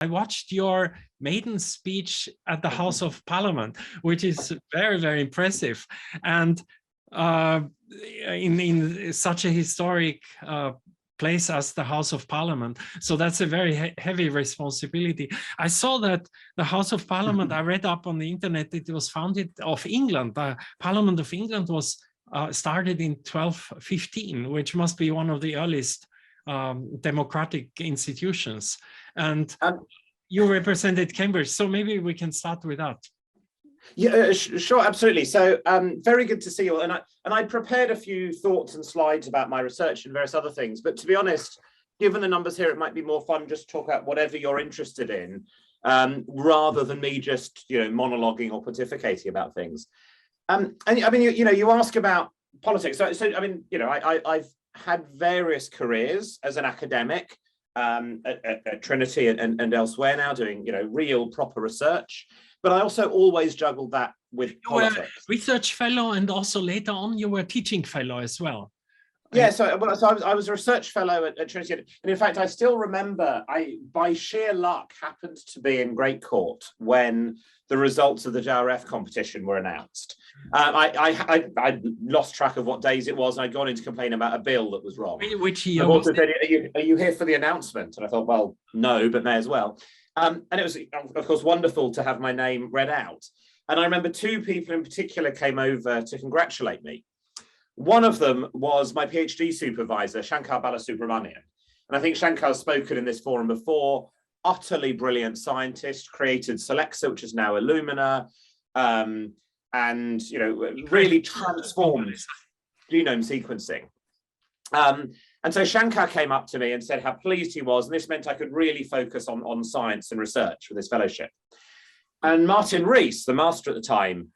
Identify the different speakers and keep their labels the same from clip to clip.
Speaker 1: I watched your maiden speech at the House of Parliament, which is very, very impressive. And in such a historic place as the House of Parliament. So that's a very heavy responsibility. I saw that the House of Parliament, I read up on the internet, it was founded of England. The Parliament of England was started in 1215, which must be one of the earliest democratic institutions. And you represented Cambridge, so maybe we can start with that.
Speaker 2: Yeah, sure, absolutely. So very good to see you all. And I prepared a few thoughts and slides about my research and various other things. But to be honest, given the numbers here, it might be more fun just to talk about whatever you're interested in, rather than me just monologuing or pontificating about things. And I mean, you ask about politics. So I mean, I've had various careers as an academic at Trinity and elsewhere now, doing real proper research. But I also always juggled that with politics.
Speaker 1: You were a research fellow, and also later on you were teaching fellow as well.
Speaker 2: Yeah, so I was a research fellow at Trinity, and in fact, I still remember I, by sheer luck, happened to be in Great Court when the results of the JRF competition were announced. I lost track of what days it was, and I'd gone in to complain about a bill that was wrong.
Speaker 1: Which year was it?
Speaker 2: Said, are you here for the announcement? And I thought, well, no, but may as well. And it was, of course, wonderful to have my name read out. And I remember two people in particular came over to congratulate me. One of them was my PhD supervisor, Shankar Balasubramanian. And I think Shankar's spoken in this forum before. Utterly brilliant scientist, created Solexa, which is now Illumina, and really transformed genome sequencing. And so Shankar came up to me and said how pleased he was, and this meant I could really focus on science and research for this fellowship. And Martin Rees, the master at the time,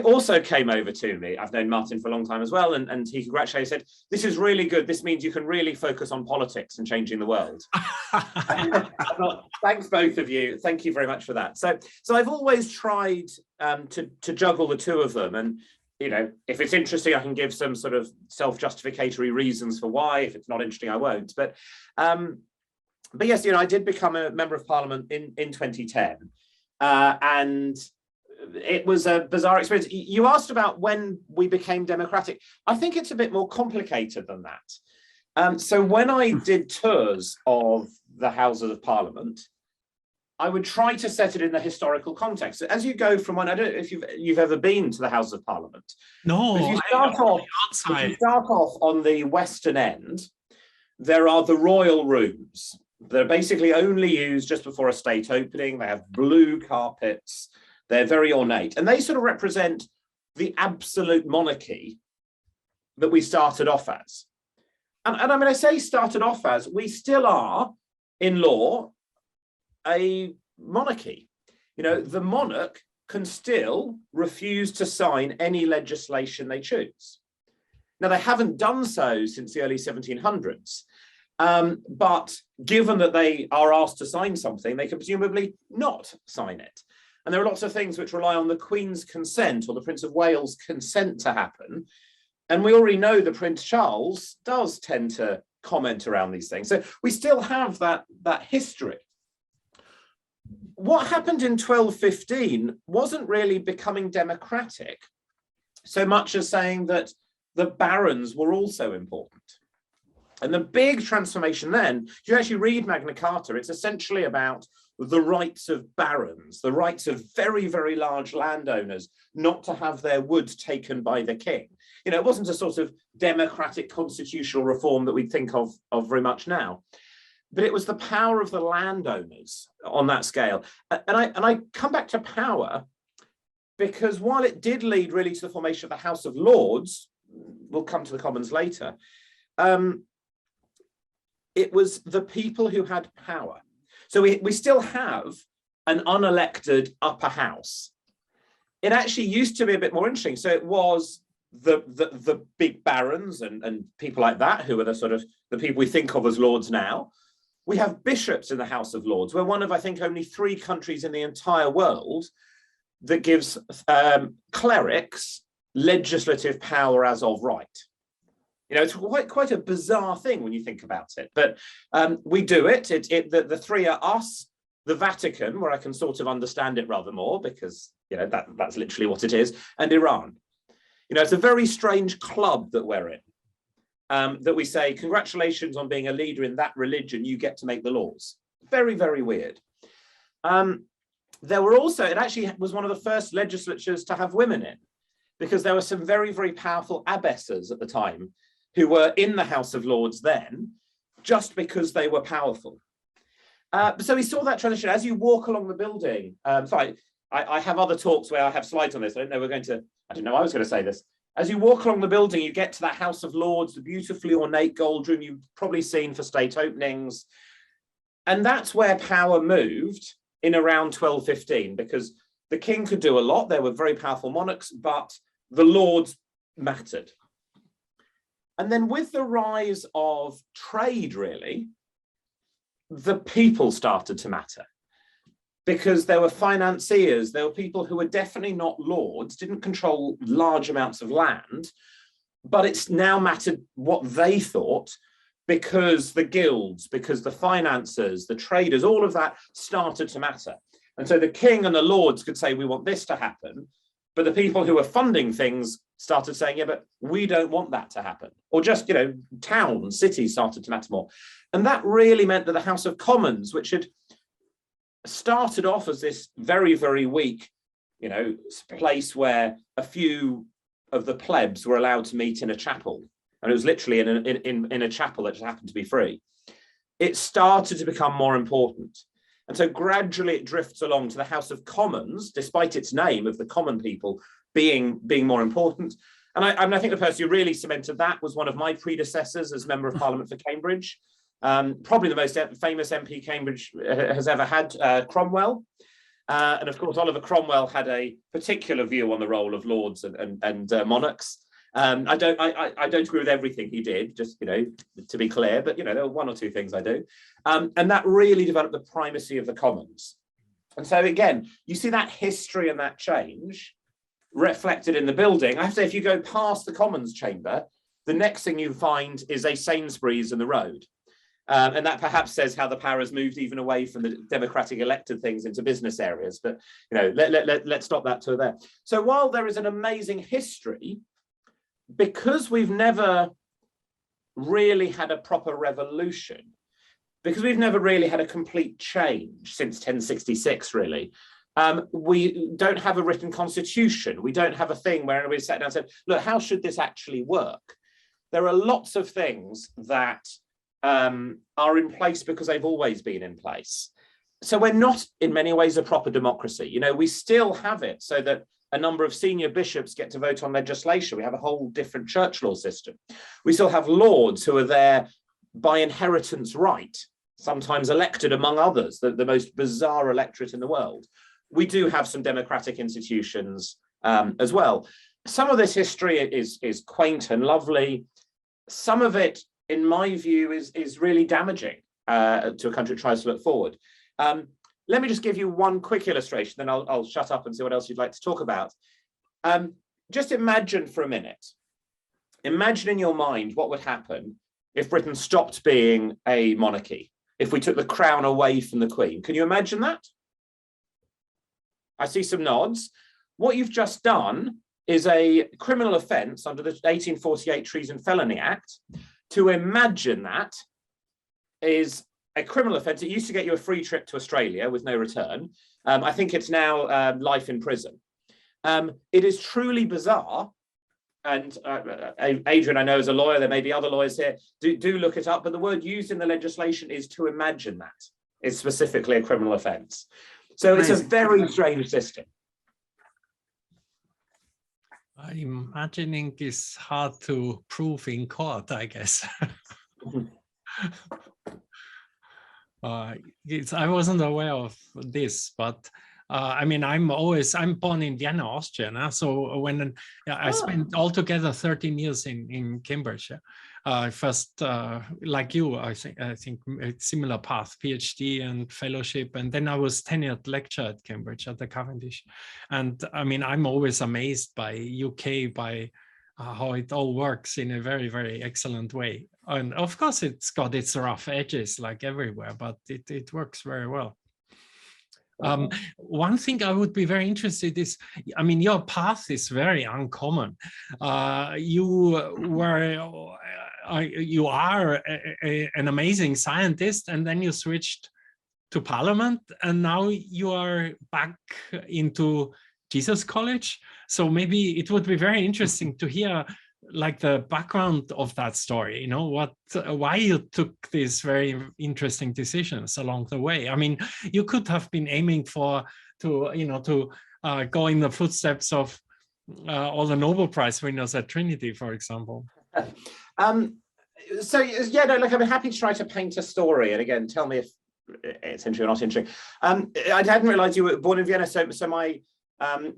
Speaker 2: also came over to me. I've known Martin for a long time as well, and he congratulated, said, this is really good. This means you can really focus on politics and changing the world. I thought, thanks, both of you. Thank you very much for that. So I've always tried to juggle the two of them. And if it's interesting, I can give some sort of self-justificatory reasons for why. If it's not interesting, I won't. But yes, I did become a member of Parliament in 2010, and it was a bizarre experience. You asked about when we became democratic. I think it's a bit more complicated than that. So when I did tours of the Houses of Parliament, I would try to set it in the historical context. As you go from one, I don't know if you've ever been to the Houses of Parliament.
Speaker 1: No,
Speaker 2: if you start off on the western end, there are the royal rooms. They're basically only used just before a state opening. They have blue carpets. They're very ornate, and they sort of represent the absolute monarchy that we started off as. And I mean, I say started off as, we still are, in law, a monarchy. The monarch can still refuse to sign any legislation they choose. Now, they haven't done so since the early 1700s, but given that they are asked to sign something, they can presumably not sign it. And there are lots of things which rely on the Queen's consent or the Prince of Wales' consent to happen. And we already know that Prince Charles does tend to comment around these things. So we still have that history. What happened in 1215 wasn't really becoming democratic so much as saying that the barons were also important. And the big transformation then, if you actually read Magna Carta, it's essentially about the rights of barons, the rights of very, very large landowners not to have their wood taken by the king. It wasn't a sort of democratic constitutional reform that we think of very much now, but it was the power of the landowners on that scale. And I come back to power because while it did lead really to the formation of the House of Lords, we'll come to the Commons later, it was the people who had power. So we still have an unelected upper house. It actually used to be a bit more interesting. So it was the big barons and people like that, who are the sort of the people we think of as lords now. We have bishops in the House of Lords. We're one of, I think, only 3 countries in the entire world that gives clerics legislative power as of right. It's quite a bizarre thing when you think about it, but we do it. The 3 are us, the Vatican, where I can sort of understand it rather more because, you know, that's literally what it is, and Iran. You know, it's a very strange club that we're in, that we say, congratulations on being a leader in that religion, you get to make the laws. Very, very weird. There were also, it actually was one of the first legislatures to have women in, because there were some very, very powerful abbesses at the time who were in the House of Lords then, just because they were powerful. So we saw that transition as you walk along the building. Sorry, I have other talks where I have slides on this. I didn't know I was going to say this. As you walk along the building, you get to that House of Lords, the beautifully ornate gold room you've probably seen for state openings. And that's where power moved in around 1215, because the king could do a lot. There were very powerful monarchs, but the lords mattered. And then with the rise of trade, really, the people started to matter, because there were financiers, there were people who were definitely not lords, didn't control large amounts of land, but it's now mattered what they thought, because the guilds, because the financiers, the traders, all of that started to matter. And so the king and the lords could say, we want this to happen, but the people who were funding things started saying, yeah, but we don't want that to happen. Or just, you know, towns, cities started to matter more. And that really meant that the House of Commons, which had started off as this very, very weak, you know, place where a few of the plebs were allowed to meet in a chapel, and it was literally in a chapel that just happened to be free, it started to become more important. And so gradually it drifts along to the House of Commons, despite its name of the common people being more important. And I think the person who really cemented that was one of my predecessors as Member of Parliament for Cambridge, probably the most famous MP Cambridge has ever had, Cromwell. And of course, Oliver Cromwell had a particular view on the role of lords and monarchs. I don't agree with everything he did, just, you know, to be clear, but, you know, there were one or two things I do. And that really developed the primacy of the Commons. And so again, you see that history and that change reflected in the building. I have to say, if you go past the Commons chamber, the next thing you find is a Sainsbury's in the road. And that perhaps says how the power has moved even away from the democratic elected things into business areas. But, you know, let's stop that to there. So while there is an amazing history, because we've never really had a proper revolution, because we've never really had a complete change since 1066, really, we don't have a written constitution. We don't have a thing where everybody sat down and said, look, how should this actually work? There are lots of things that are in place because they've always been in place. So we're not in many ways a proper democracy. You know, we still have it so that a number of senior bishops get to vote on legislation. We have a whole different church law system. We still have lords who are there by inheritance right, sometimes elected among others, the most bizarre electorate in the world. We do have some democratic institutions as well. Some of this history is quaint and lovely. Some of it, in my view, is really damaging to a country that tries to look forward. Let me just give you one quick illustration, then I'll shut up and see what else you'd like to talk about. Just imagine for a minute. Imagine in your mind what would happen if Britain stopped being a monarchy, if we took the crown away from the Queen. Can you imagine that? I see some nods. What you've just done is a criminal offence under the 1848 Treason Felony Act. To imagine that is a criminal offence. It used to get you a free trip to Australia with no return. I think it's now life in prison. It is truly bizarre. And Adrian, I know, is a lawyer. There may be other lawyers here. Do look it up. But the word used in the legislation is to imagine that. It's specifically a criminal offence. So it's a very strange system.
Speaker 1: Imagining is hard to prove in court, I guess. I wasn't aware of this, but I mean, I'm born in Vienna, Austria. So when I spent altogether 13 years in Cambridge, first, like you, I think a similar path, PhD and fellowship. And then I was tenured lecturer at Cambridge at the Cavendish. And I mean, I'm always amazed by UK, by how it all works in a very, very excellent way. And of course, it's got its rough edges like everywhere, but it works very well. One thing I would be very interested is, I mean, your path is very uncommon. You are an amazing scientist, and then you switched to Parliament, and now you are back into Jesus College. So maybe it would be very interesting to hear like the background of that story, you know, why you took these very interesting decisions along the way. I mean, you could have been aiming to go in the footsteps of all the Nobel Prize winners at Trinity, for example.
Speaker 2: So yeah, no, look, I'm happy to try to paint a story, and again, tell me if it's interesting or not interesting. I hadn't realized you were born in Vienna, so my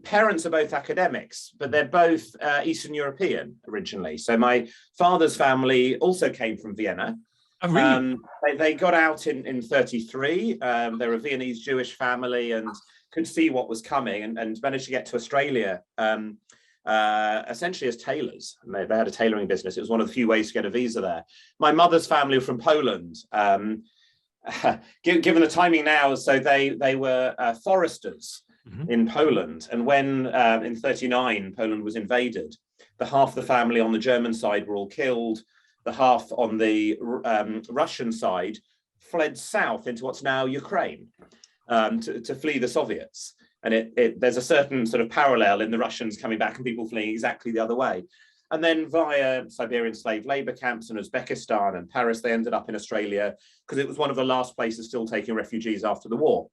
Speaker 2: parents are both academics, but they're both Eastern European originally. So my father's family also came from Vienna.
Speaker 1: Oh, really?
Speaker 2: They got out in 1933. They're a Viennese Jewish family and could see what was coming, and managed to get to Australia essentially as tailors. And they had a tailoring business. It was one of the few ways to get a visa there. My mother's family were from Poland. Given the timing now, so they were foresters in Poland, and when in 1939 Poland was invaded, the half of the family on the German side were all killed. The half on the Russian side fled south into what's now Ukraine to flee the Soviets. And there's a certain sort of parallel in the Russians coming back and people fleeing exactly the other way. And then via Siberian slave labor camps in Uzbekistan and Paris, they ended up in Australia because it was one of the last places still taking refugees after the war.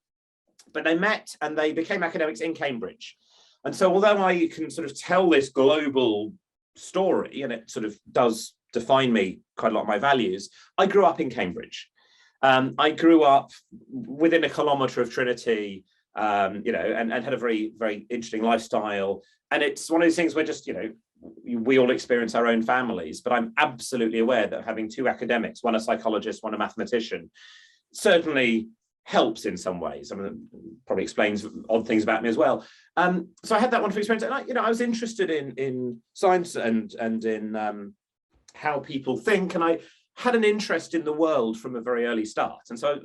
Speaker 2: But they met and they became academics in Cambridge. And so although I can sort of tell this global story, and it sort of does define me quite a lot of my values, I grew up in Cambridge. I grew up within a kilometre of Trinity, and had a very, very interesting lifestyle. And it's one of those things where just, we all experience our own families, but I'm absolutely aware that having two academics, one a psychologist, one a mathematician, certainly helps in some ways. I mean, it probably explains odd things about me as well. So I had that wonderful experience, and I was interested in science and in how people think, and I had an interest in the world from a very early start. And so,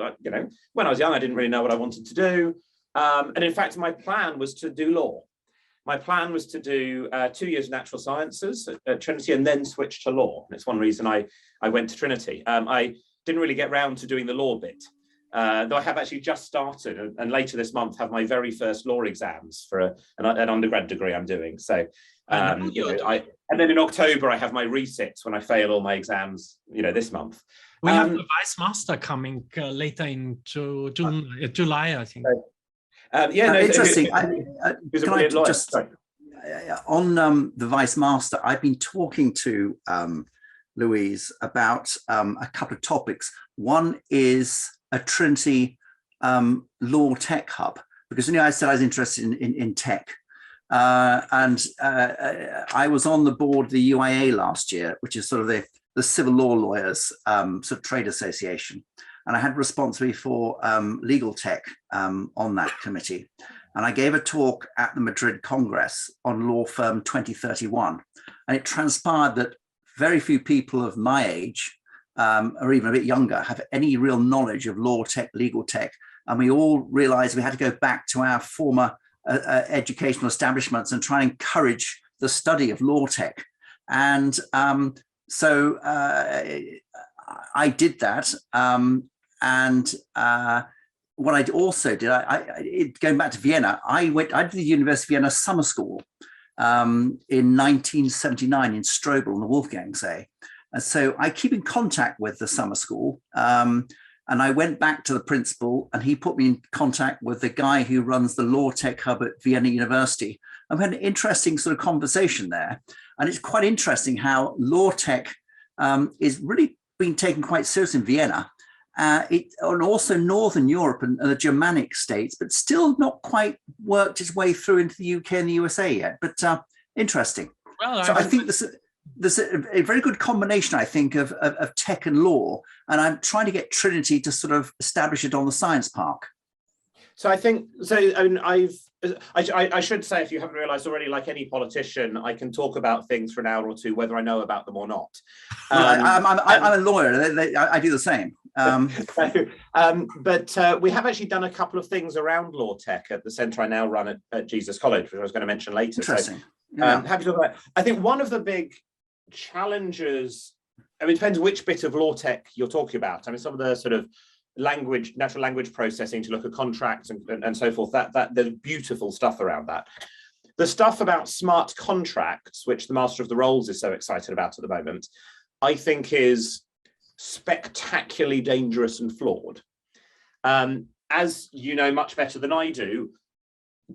Speaker 2: when I was young, I didn't really know what I wanted to do. And in fact, my plan was to do law. My plan was to do 2 years of natural sciences at Trinity and then switch to law. And it's one reason I went to Trinity. I didn't really get round to doing the law bit, though I have actually just started, and later this month have my very first law exams for an undergrad degree I'm doing. So, and then in October I have my resits when I fail all my exams, this month.
Speaker 1: We have the Vice Master coming later in July, I think.
Speaker 3: Interesting. On the Vice Master, I've been talking to Louise about a couple of topics. One is a Trinity law tech hub, because I said I was interested in tech. And I was on the board of the UIA last year, which is sort of the civil law lawyers sort of trade association. And I had responsibility for legal tech on that committee. And I gave a talk at the Madrid Congress on Law Firm 2031. And it transpired that very few people of my age, or even a bit younger, have any real knowledge of law tech, legal tech. And we all realized we had to go back to our former educational establishments and try and encourage the study of law tech. And so I did that. What I also did, going back to Vienna, I did the University of Vienna summer school in 1979 in Strobel on the Wolfgangsee. And so I keep in contact with the summer school. And I went back to the principal and he put me in contact with the guy who runs the law tech hub at Vienna University. And we had an interesting sort of conversation there. And it's quite interesting how law tech is really being taken quite seriously in Vienna. And also Northern Europe and the Germanic states, but still not quite worked its way through into the UK and the USA yet. But interesting. Well, so I think there's a very good combination, I think, of tech and law. And I'm trying to get Trinity to sort of establish it on the science park.
Speaker 2: So I think, so I mean, I should say, if you haven't realised already, like any politician, I can talk about things for an hour or two, whether I know about them or not.
Speaker 3: I'm a lawyer. I do the same.
Speaker 2: But we have actually done a couple of things around law tech at the centre I now run at Jesus College, which I was going to mention later.
Speaker 3: Interesting.
Speaker 2: So, happy to talk about. I think one of the big challenges, I mean, it depends which bit of law tech you're talking about. I mean, some of the sort of natural language processing to look at contracts and so forth, that there's beautiful stuff around that. The stuff about smart contracts, which the Master of the Rolls is so excited about at the moment, I think is spectacularly dangerous and flawed. As you know much better than I do,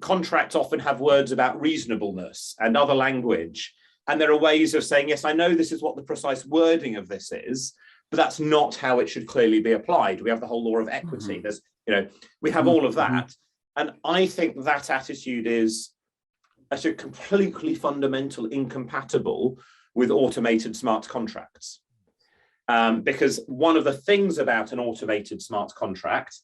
Speaker 2: contracts often have words about reasonableness and other language, and there are ways of saying, yes, I know this is what the precise wording of this is, but that's not how it should clearly be applied. We have the whole law of equity. Mm-hmm. There's, we have all of that. Mm-hmm. And I think that attitude is actually completely fundamental, incompatible with automated smart contracts. Because one of the things about an automated smart contract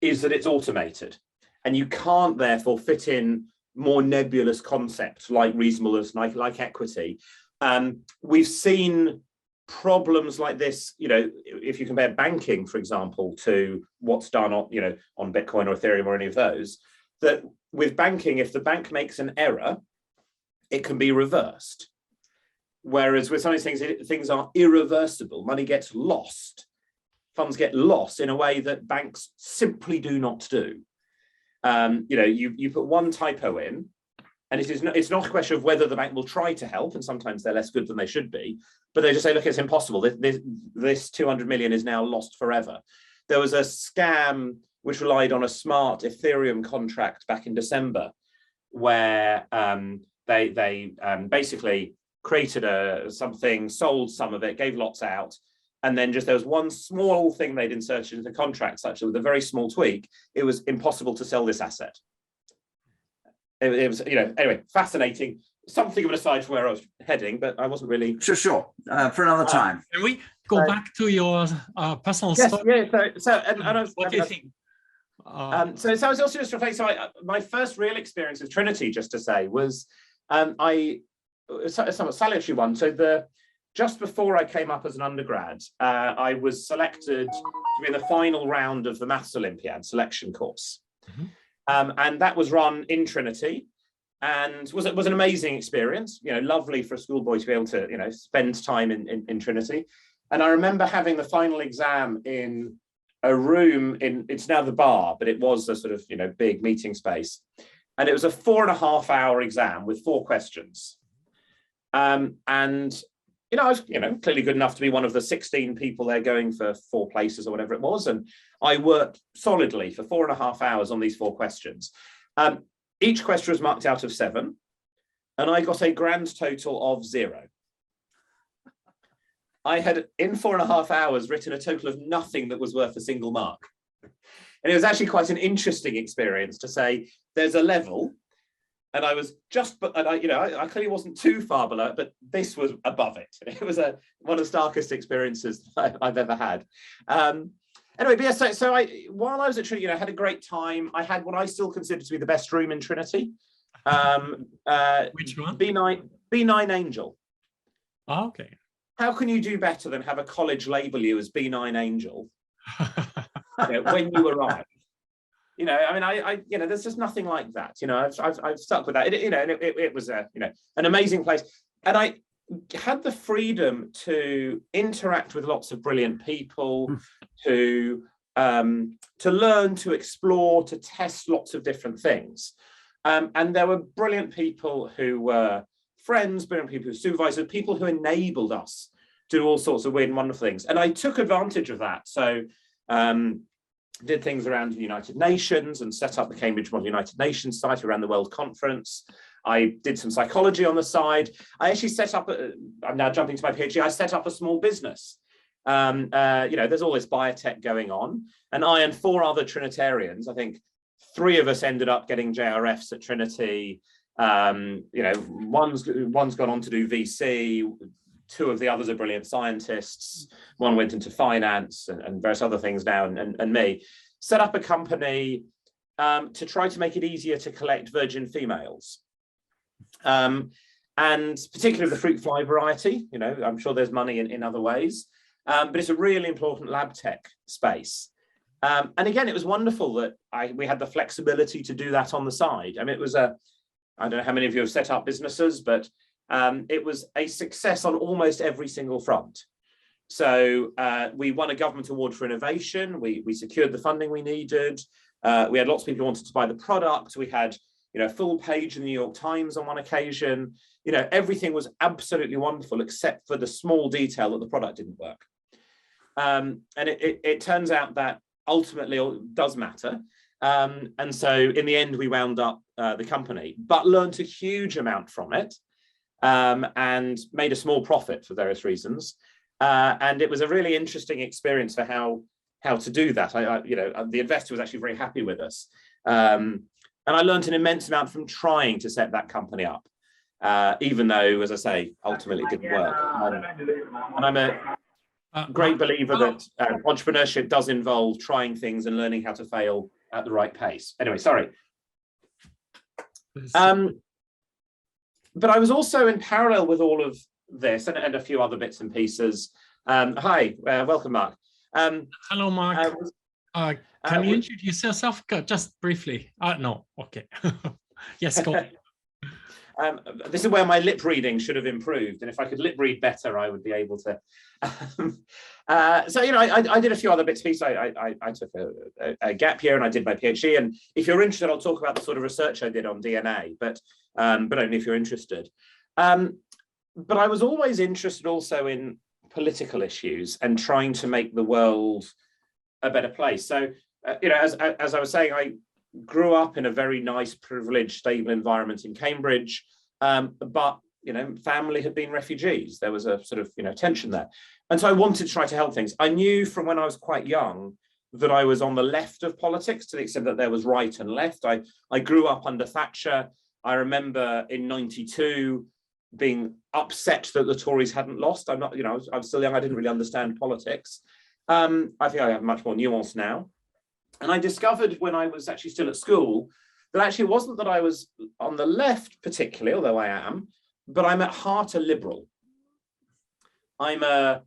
Speaker 2: is that it's automated. And you can't therefore fit in more nebulous concepts like reasonableness, like equity. We've seen problems like this, if you compare banking, for example, to what's done on, on Bitcoin or Ethereum or any of those, that with banking, if the bank makes an error, it can be reversed. Whereas with some of these things, things are irreversible. Money gets lost. Funds get lost in a way that banks simply do not do. You put one typo in, and it's not a question of whether the bank will try to help, and sometimes they're less good than they should be, but they just say, look, it's impossible. This 200 million is now lost forever. There was a scam which relied on a smart Ethereum contract back in December, where they basically created something, sold some of it, gave lots out, and then there was one small thing they'd inserted into the contract, such that with a very small tweak, it was impossible to sell this asset. It was, anyway, fascinating. Something of an aside from where I was heading, but I wasn't really...
Speaker 3: Sure. For another time.
Speaker 1: Can we go back to your personal story?
Speaker 2: Yeah,
Speaker 1: what do you think?
Speaker 2: So I was also just reflecting, my first real experience with Trinity, just to say, was a somewhat salutary one. So just before I came up as an undergrad, I was selected to be in the final round of the Maths Olympiad selection course. Mm-hmm. And that was run in Trinity, and was an amazing experience. Lovely for a schoolboy to be able to spend time in Trinity. And I remember having the final exam in a room it's now the bar, but it was a sort of big meeting space, and it was a 4.5 hour exam with 4 questions. And I was clearly good enough to be one of the 16 people there going for 4 places or whatever it was. And I worked solidly for 4.5 hours on these 4 questions. Each question was marked out of 7, and I got a grand total of 0. I had, in 4.5 hours, written a total of nothing that was worth a single mark. And it was actually quite an interesting experience to say there's a level, and I was just, and I clearly wasn't too far below it, but this was above it. It was one of the starkest experiences I've ever had. Anyway, but yeah, so while I was at Trinity, I had a great time. I had what I still consider to be the best room in Trinity.
Speaker 1: Which one?
Speaker 2: B9 Angel.
Speaker 1: Oh, okay.
Speaker 2: How can you do better than have a college label you as B9 Angel when you arrive? There's just nothing like that. I've stuck with that. It was an amazing place, and I had the freedom to interact with lots of brilliant people, to learn, to explore, to test lots of different things. And there were brilliant people who were friends, brilliant people who supervised, people who enabled us to do all sorts of weird and wonderful things. And I took advantage of that. So did things around the United Nations and set up the Cambridge Model United Nations site around the World Conference. I did some psychology on the side. I actually set up, I'm now jumping to my PhD, I set up a small business. There's all this biotech going on. And I and 4 other Trinitarians, I think 3 of us ended up getting JRFs at Trinity. One's gone on to do VC. 2 of the others are brilliant scientists. One went into finance and various other things now, and me. Set up a company to try to make it easier to collect virgin females. And particularly the fruit fly variety, you know, I'm sure there's money in other ways, but it's a really important lab tech space. And again, it was wonderful that we had the flexibility to do that on the side. I mean, it was I don't know how many of you have set up businesses, but it was a success on almost every single front. So we won a government award for innovation. We secured the funding we needed. We had lots of people who wanted to buy the product. We had, you know, a full page in the New York Times on one occasion. You know, everything was absolutely wonderful, except for the small detail that the product didn't work. And it turns out that ultimately it does matter. And so in the end, we wound up the company, but learned a huge amount from it, and made a small profit for various reasons. And it was a really interesting experience for how to do that. You know, the investor was actually very happy with us. And I learned an immense amount from trying to set that company up, even though, as I say, ultimately it didn't work. And I'm a great believer that entrepreneurship does involve trying things and learning how to fail at the right pace. Anyway, sorry. But I was also in parallel with all of this and a few other bits and pieces. Hi, welcome, Mark.
Speaker 1: Hello, Mark. Can you introduce yourself just briefly? No, okay. Yes, go on.
Speaker 2: This is where my lip reading should have improved, and if I could lip read better, I would be able to. So, you know, I did a few other bits and pieces. I took a gap year and I did my PhD. And if you're interested, I'll talk about the sort of research I did on DNA, but only if you're interested. But I was always interested also in political issues and trying to make the world a better place. So, you know, as I was saying, I grew up in a very nice, privileged, stable environment in Cambridge, but, you know, family had been refugees. There was a sort of, you know, tension there. And so I wanted to try to help things. I knew from when I was quite young that I was on the left of politics, to the extent that there was right and left. I grew up under Thatcher. I remember in '92 being upset that the Tories hadn't lost. I'm not, you know, I was still young. I didn't really understand politics. I think I have much more nuance now. And I discovered when I was actually still at school that actually it wasn't that I was on the left particularly, although I am, but I'm at heart a liberal. I'm a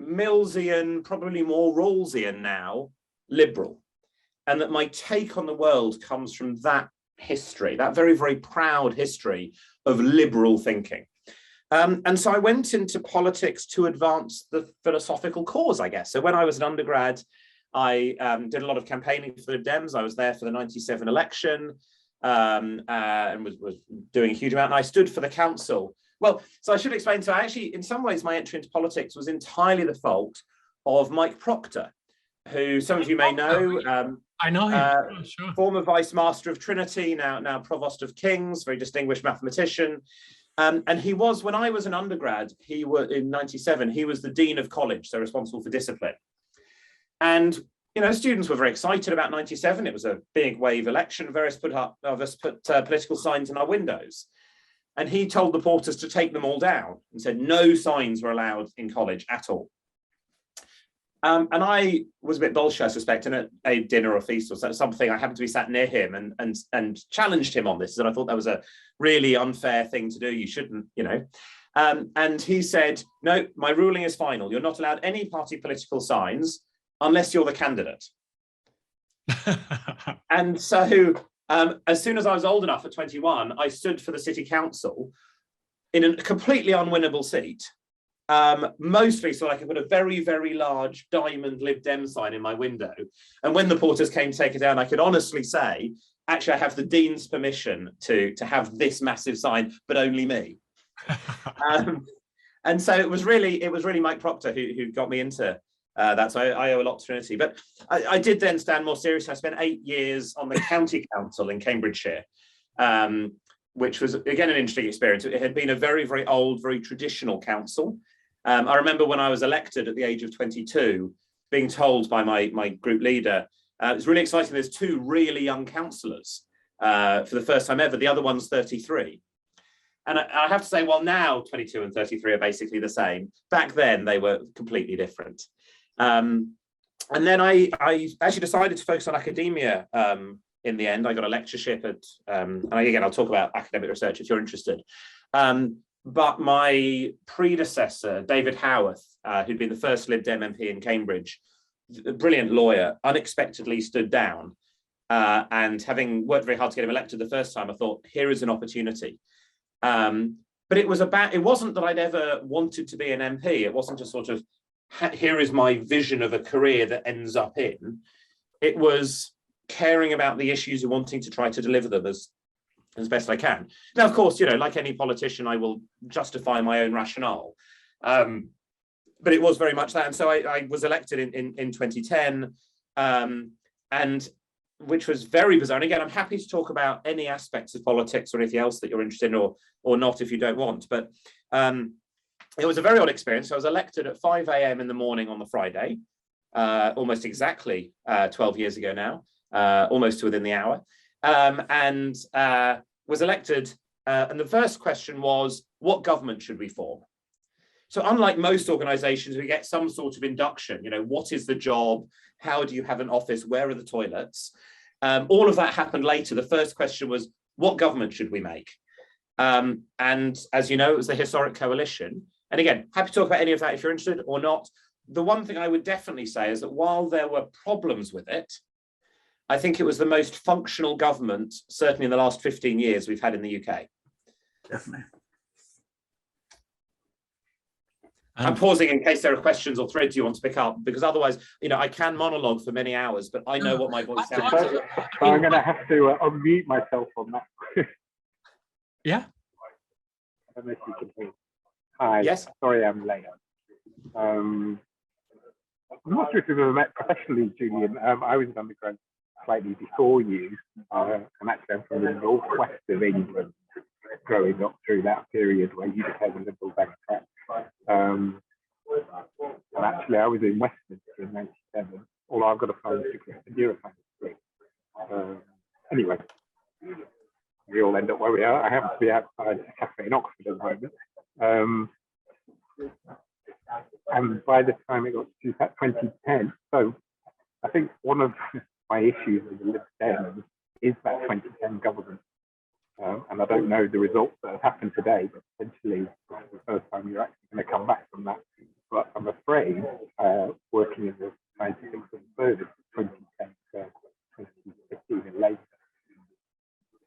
Speaker 2: Millsian, probably more Rawlsian now, liberal. And that my take on the world comes from that history, that very, very proud history of liberal thinking. And so I went into politics to advance the philosophical cause, I guess. So when I was an undergrad, I did a lot of campaigning for the Dems. I was there for the '97 election and was doing a huge amount. And I stood for the council. Well, so I should explain. So actually, in some ways, my entry into politics was entirely the fault of Mike Proctor, who some of you may know.
Speaker 1: I know him. Sure.
Speaker 2: Former Vice Master of Trinity, now Provost of King's, very distinguished mathematician. And he was, when I was an undergrad, he was in '97, he was the Dean of College, so responsible for discipline. And, you know, students were very excited about '97. It was a big wave election. Various of us put political signs in our windows. And he told the porters to take them all down and said no signs were allowed in college at all. And I was a bit bolshy, I suspect, and at a dinner or feast or something, I happened to be sat near him and challenged him on this. And I thought that was a really unfair thing to do. You shouldn't, you know. And he said, no, my ruling is final. You're not allowed any party political signs unless you're the candidate. And so as soon as I was old enough at 21, I stood for the city council in a completely unwinnable seat. Mostly so I could put a very, very large diamond Lib Dem sign in my window. And when the porters came to take it down, I could honestly say, actually, I have the Dean's permission to have this massive sign, but only me. And so it was really Mike Proctor who got me into that. So I owe a lot to Trinity. But I did then stand more seriously. I spent 8 years on the County Council in Cambridgeshire, which was, again, an interesting experience. It had been a very, very old, very traditional council. I remember when I was elected at the age of 22, being told by my group leader, it's really exciting, there's 2 really young councillors for the first time ever. The other one's 33. And I have to say, well, now 22 and 33 are basically the same. Back then, they were completely different. And then I actually decided to focus on academia in the end. I got a lectureship at, and again, I'll talk about academic research if you're interested. But my predecessor, David Howarth, who'd been the first Lib Dem MP in Cambridge, a brilliant lawyer, unexpectedly stood down. And having worked very hard to get him elected the first time, I thought, here is an opportunity. But it wasn't that I'd ever wanted to be an MP. It wasn't a sort of, here is my vision of a career that ends up in. It was caring about the issues and wanting to try to deliver them as best I can. Now, of course, like any politician, I will justify my own rationale. But it was very much that. And so I was elected in 2010, and which was very bizarre. And again, I'm happy to talk about any aspects of politics or anything else that you're interested in, or not if you don't want. But it was a very odd experience. So I was elected at 5 a.m. in the morning on the Friday, almost exactly 12 years ago now, almost to within the hour, and was elected. And the first question was, what government should we form? So unlike most organizations, we get some sort of induction, what is the job? How do you have an office? Where are the toilets? All of that happened later. The first question was, what government should we make? And as you know, it was the historic coalition. And again, happy to talk about any of that if you're interested or not. The one thing I would definitely say is that while there were problems with it, I think it was the most functional government, certainly in the last 15 years, we've had in the UK.
Speaker 3: Definitely.
Speaker 2: I'm pausing in case there are questions or threads you want to pick up, because otherwise, I can monologue for many hours, but I know what my voice sounds like.
Speaker 4: So I'm going to have to unmute myself on that.
Speaker 1: Yeah.
Speaker 4: I don't know if you can hear. Hi.
Speaker 2: Yes.
Speaker 4: Sorry, I'm late. I'm not sure if you've ever met professionally, Julian. I was an undergrad slightly before you, and actually I'm from the northwest of England, growing up through that period where you became a Liberal Democrat. And actually, I was in Westminster in '97. Although I've got a science degree, a neuroscience degree. Anyway, we all end up where we are. I happen to be outside a cafe in Oxford at the moment. And by the time it got to 2010, so I think one of my issues with the Lib Dems is that 2010 government. And I don't know the results that have happened today, but potentially this is the first time you're actually going to come back from that. But I'm afraid, working in the scientific service 2010 to 2015 and later,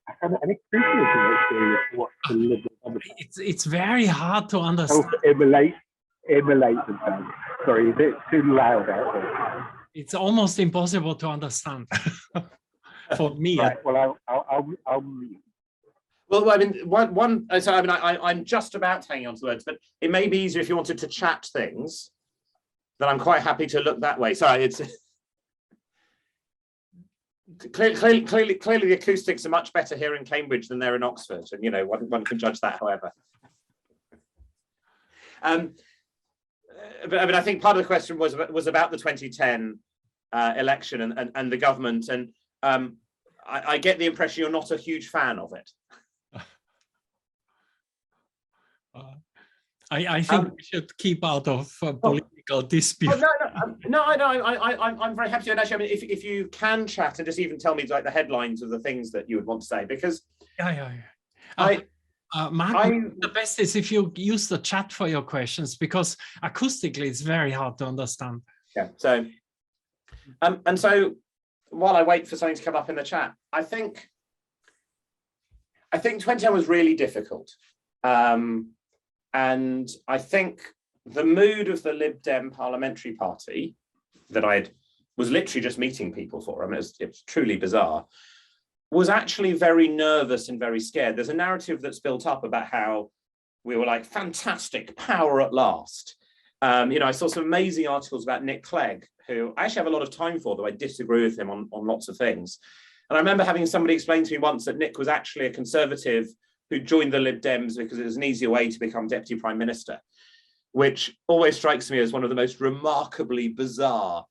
Speaker 4: I found it an excruciating experience to watch the Liberal.
Speaker 1: It's very hard to understand.
Speaker 4: Immolate themselves. Sorry, is it too loud out there?
Speaker 1: It's almost impossible to understand for me.
Speaker 4: Right. Well, I'll mute.
Speaker 2: Well, I mean, I'm just about hanging on to words, but it may be easier if you wanted to chat things. Then I'm quite happy to look that way. Sorry, it's clearly the acoustics are much better here in Cambridge than they're in Oxford, and one can judge that, however. But I mean, I think part of the question was about the 2010 election and the government, and I get the impression you're not a huge fan of it.
Speaker 1: I think we should keep out of political dispute.
Speaker 2: I'm very happy to. And actually, I mean, if you can chat and just even tell me like the headlines of the things that you would want to say, because
Speaker 1: Mark, the best is if you use the chat for your questions, because acoustically it's very hard to understand.
Speaker 2: Yeah. So, and so while I wait for something to come up in the chat, I think 2010 was really difficult. And I think the mood of the Lib Dem parliamentary party that I was literally just meeting people for, I mean, it's truly bizarre, was actually very nervous and very scared. There's a narrative that's built up about how we were like, fantastic, power at last. I saw some amazing articles about Nick Clegg, who I actually have a lot of time for, though I disagree with him on lots of things. And I remember having somebody explain to me once that Nick was actually a Conservative who joined the Lib Dems because it was an easier way to become Deputy Prime Minister, which always strikes me as one of the most remarkably bizarre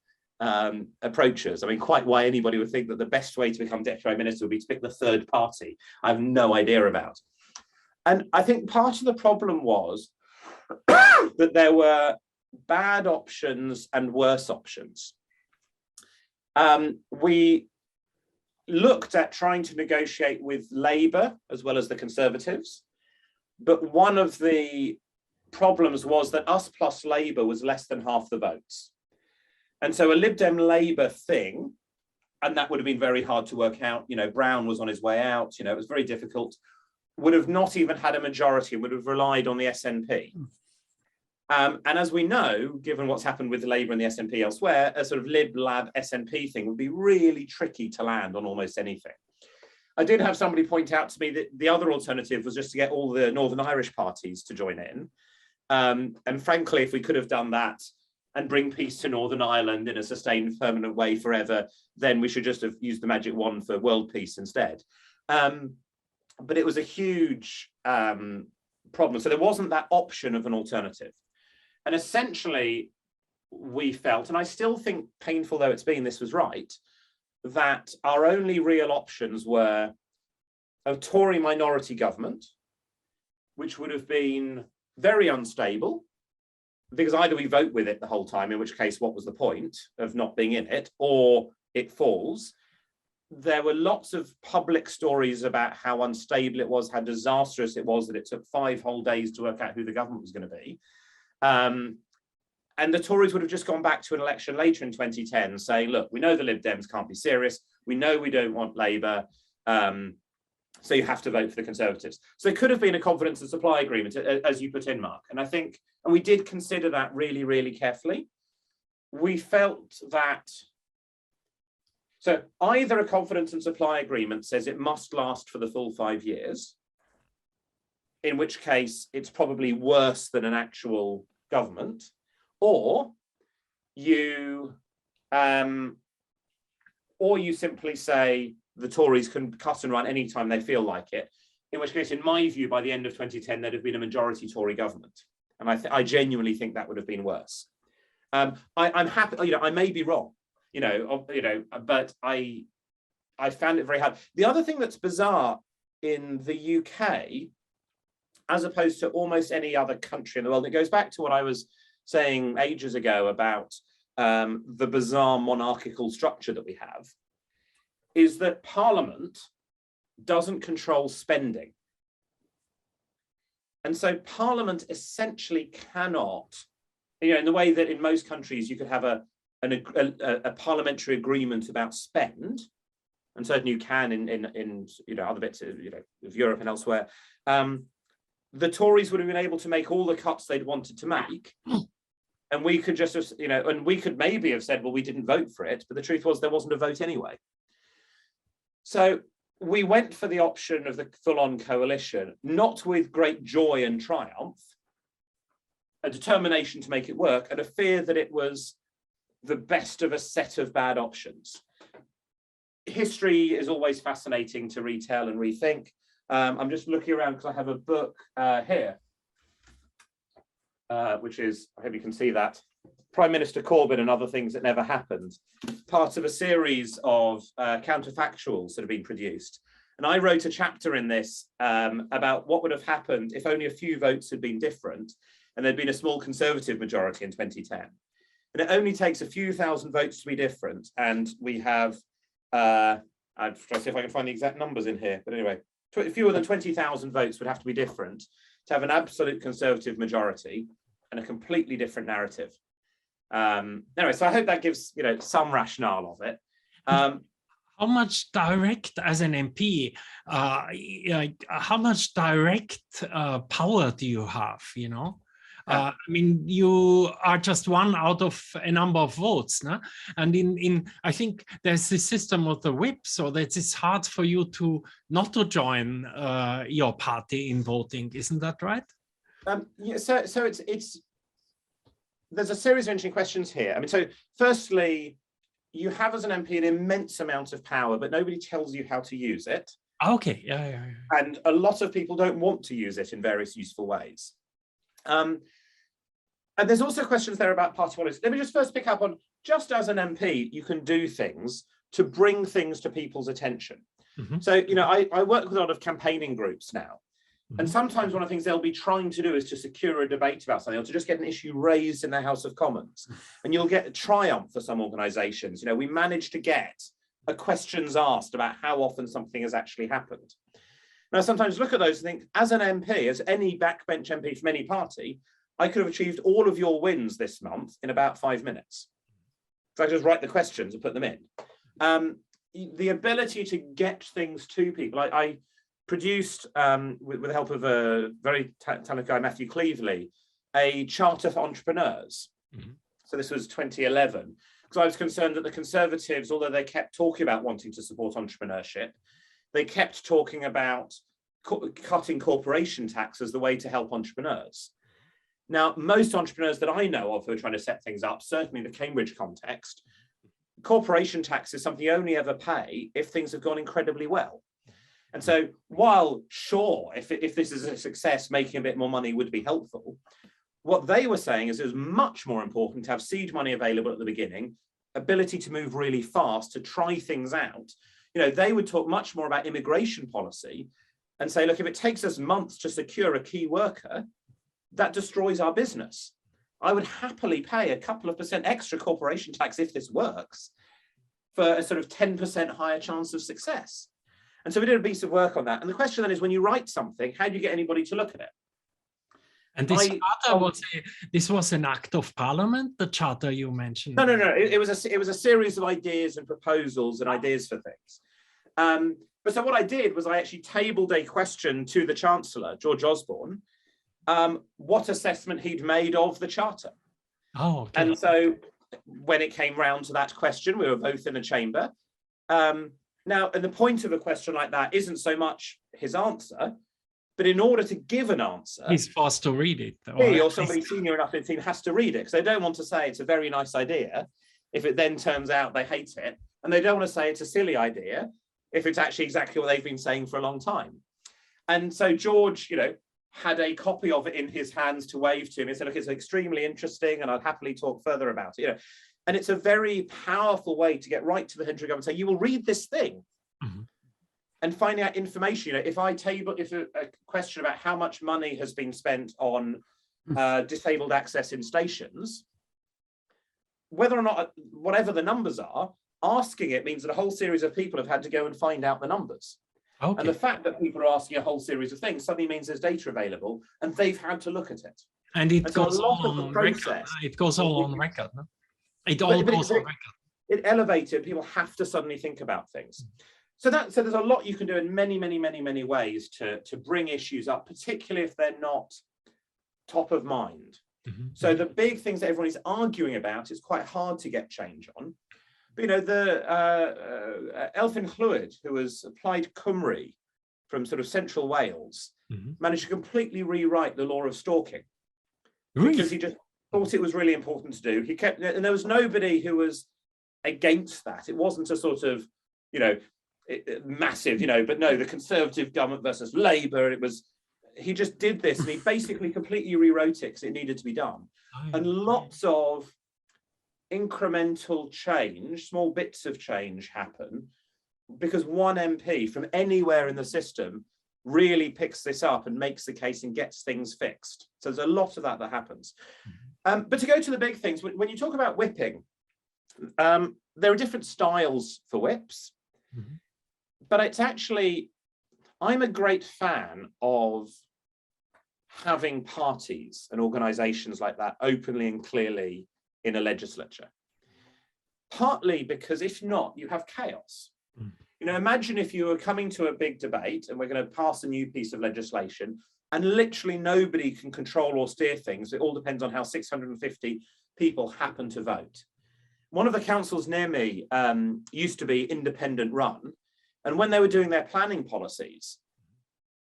Speaker 2: approaches. I mean, quite why anybody would think that the best way to become Deputy Prime Minister would be to pick the third party, I have no idea about. And I think part of the problem was that there were bad options and worse options. looked at trying to negotiate with Labour as well as the Conservatives. But one of the problems was that us plus Labour was less than half the votes. And so a Lib Dem Labour thing, and that would have been very hard to work out, you know, Brown was on his way out, you know, it was very difficult, would have not even had a majority and would have relied on the SNP. And as we know, given what's happened with Labour and the SNP elsewhere, a sort of Lib-Lab SNP thing would be really tricky to land on almost anything. I did have somebody point out to me that the other alternative was just to get all the Northern Irish parties to join in. And frankly, if we could have done that and bring peace to Northern Ireland in a sustained, permanent way forever, then we should just have used the magic wand for world peace instead. But it was a huge problem. So there wasn't that option of an alternative. And essentially, we felt, and I still think, painful though it's been, this was right, that our only real options were a Tory minority government, which would have been very unstable, because either we vote with it the whole time, in which case, what was the point of not being in it, or it falls. There were lots of public stories about how unstable it was, how disastrous it was, that it took 5 whole days to work out who the government was going to be. And the Tories would have just gone back to an election later in 2010 saying, look, we know the Lib Dems can't be serious. We know we don't want Labour. So you have to vote for the Conservatives. So it could have been a confidence and supply agreement, as you put in, Mark. And I think, and we did consider that really, really carefully. We felt that, so either a confidence and supply agreement says it must last for the full 5 years, in which case it's probably worse than an actual government, or you simply say the Tories can cut and run anytime they feel like it, in which case, in my view, by the end of 2010, there'd have been a majority Tory government. And I genuinely think that would have been worse. I'm happy, you know, I may be wrong, but I found it very hard. The other thing that's bizarre in the UK, as opposed to almost any other country in the world, it goes back to what I was saying ages ago about the bizarre monarchical structure that we have, is that Parliament doesn't control spending. And so Parliament essentially cannot, you know, in the way that in most countries you could have a parliamentary agreement about spend, and certainly you can in you know, other bits of, you know, of Europe and elsewhere. The Tories would have been able to make all the cuts they'd wanted to make, and we could just, you know, and we could maybe have said, well, we didn't vote for it, but the truth was there wasn't a vote anyway. So we went for the option of the full-on coalition, not with great joy and triumph, a determination to make it work, and a fear that it was the best of a set of bad options. History is always fascinating to retell and rethink. I'm just looking around because I have a book here, which is, I hope you can see that, Prime Minister Corbyn and Other Things That Never Happened, part of a series of counterfactuals that have been produced. And I wrote a chapter in this about what would have happened if only a few votes had been different and there'd been a small Conservative majority in 2010. And it only takes a few thousand votes to be different. And we have, I'll try to see if I can find the exact numbers in here, but anyway, fewer than 20,000 votes would have to be different to have an absolute Conservative majority and a completely different narrative. Anyway, so I hope that gives, you know, some rationale of it.
Speaker 1: How much direct, as an MP, how much direct power do you have, you know? I mean, you are just one out of a number of votes, no? And I think there's this system of the whip, so that it's hard for you to not to join your party in voting. Isn't that right?
Speaker 2: Yeah, so it's there's a series of interesting questions here. I mean, so firstly, you have as an MP an immense amount of power, but nobody tells you how to use it.
Speaker 1: Okay, yeah.
Speaker 2: And a lot of people don't want to use it in various useful ways. And there's also questions there about party politics. Let me just first pick up on, just as an MP, you can do things to bring things to people's attention. Mm-hmm. So, you know, I work with a lot of campaigning groups now. Mm-hmm. And sometimes one of the things they'll be trying to do is to secure a debate about something or to just get an issue raised in their House of Commons. And you'll get a triumph for some organisations. You know, we managed to get questions asked about how often something has actually happened. Now, sometimes look at those and think, as an MP, as any backbench MP from any party, I could have achieved all of your wins this month in about 5 minutes. So I just write the questions and put them in. The ability to get things to people. I produced, with the help of a very talented guy, Matthew Cleaveley, a charter for entrepreneurs. Mm-hmm. So this was 2011. Because I was concerned that the Conservatives, although they kept talking about wanting to support entrepreneurship, they kept talking about cutting corporation tax as the way to help entrepreneurs. Now, most entrepreneurs that I know of who are trying to set things up, certainly in the Cambridge context, corporation tax is something you only ever pay if things have gone incredibly well. And so while, sure, if this is a success, making a bit more money would be helpful, what they were saying is it was much more important to have seed money available at the beginning, ability to move really fast, to try things out. You know, they would talk much more about immigration policy and say, look, if it takes us months to secure a key worker, that destroys our business. I would happily pay a couple of % extra corporation tax if this works for a sort of 10% higher chance of success. And so we did a piece of work on that. And the question then is, when you write something, how do you get anybody to look at it?
Speaker 1: And this charter this was an act of parliament, the charter you mentioned?
Speaker 2: No. It was a series of ideas and proposals and ideas for things. But so what I did was I actually tabled a question to the Chancellor, George Osborne, what assessment he'd made of the charter.
Speaker 1: Oh, okay.
Speaker 2: And so when it came round to that question, we were both in a chamber. Now, and the point of a question like that isn't so much his answer, but in order to give an answer,
Speaker 1: he's forced to read it.
Speaker 2: He or somebody senior enough in the team has to read it, because they don't want to say it's a very nice idea if it then turns out they hate it, and they don't want to say it's a silly idea if it's actually exactly what they've been saying for a long time. And so George, you know, had a copy of it in his hands to wave to me and said, look, it's extremely interesting and I'd happily talk further about it. You know, and it's a very powerful way to get right to the central government and say, you will read this thing. Mm-hmm. And finding out information. You know, if a question about how much money has been spent on disabled access in stations, whether or not, whatever the numbers are, asking it means that a whole series of people have had to go and find out the numbers. Okay. And the fact that people are asking a whole series of things suddenly means there's data available and they've had to look at it.
Speaker 1: And it goes all on record. It goes all on record. No? It all goes on record.
Speaker 2: It elevated, people have to suddenly think about things. So there's a lot you can do in many ways to bring issues up, particularly if they're not top of mind. Mm-hmm. So the big things that everyone is arguing about is quite hard to get change on. But, you know, the Elfyn Llwyd, who was Plaid Cymru from sort of central Wales, mm-hmm. managed to completely rewrite the law of stalking. Really? Because he just thought it was really important to do. He kept, and there was nobody who was against that. It wasn't a sort of, you know, massive, you know, but no, the Conservative government versus Labour, it was, he just did this and he basically completely rewrote it because it needed to be done. And lots of incremental change, small bits of change happen because one MP from anywhere in the system really picks this up and makes the case and gets things fixed. So there's a lot of that happens. But to go to the big things, when you talk about whipping, there are different styles for whips. Mm-hmm. But it's actually, I'm a great fan of having parties and organisations like that openly and clearly in a legislature. Partly because if not, you have chaos. Mm. You know, imagine if you were coming to a big debate and we're going to pass a new piece of legislation and literally nobody can control or steer things. It all depends on how 650 people happen to vote. One of the councils near me used to be independent run. And when they were doing their planning policies,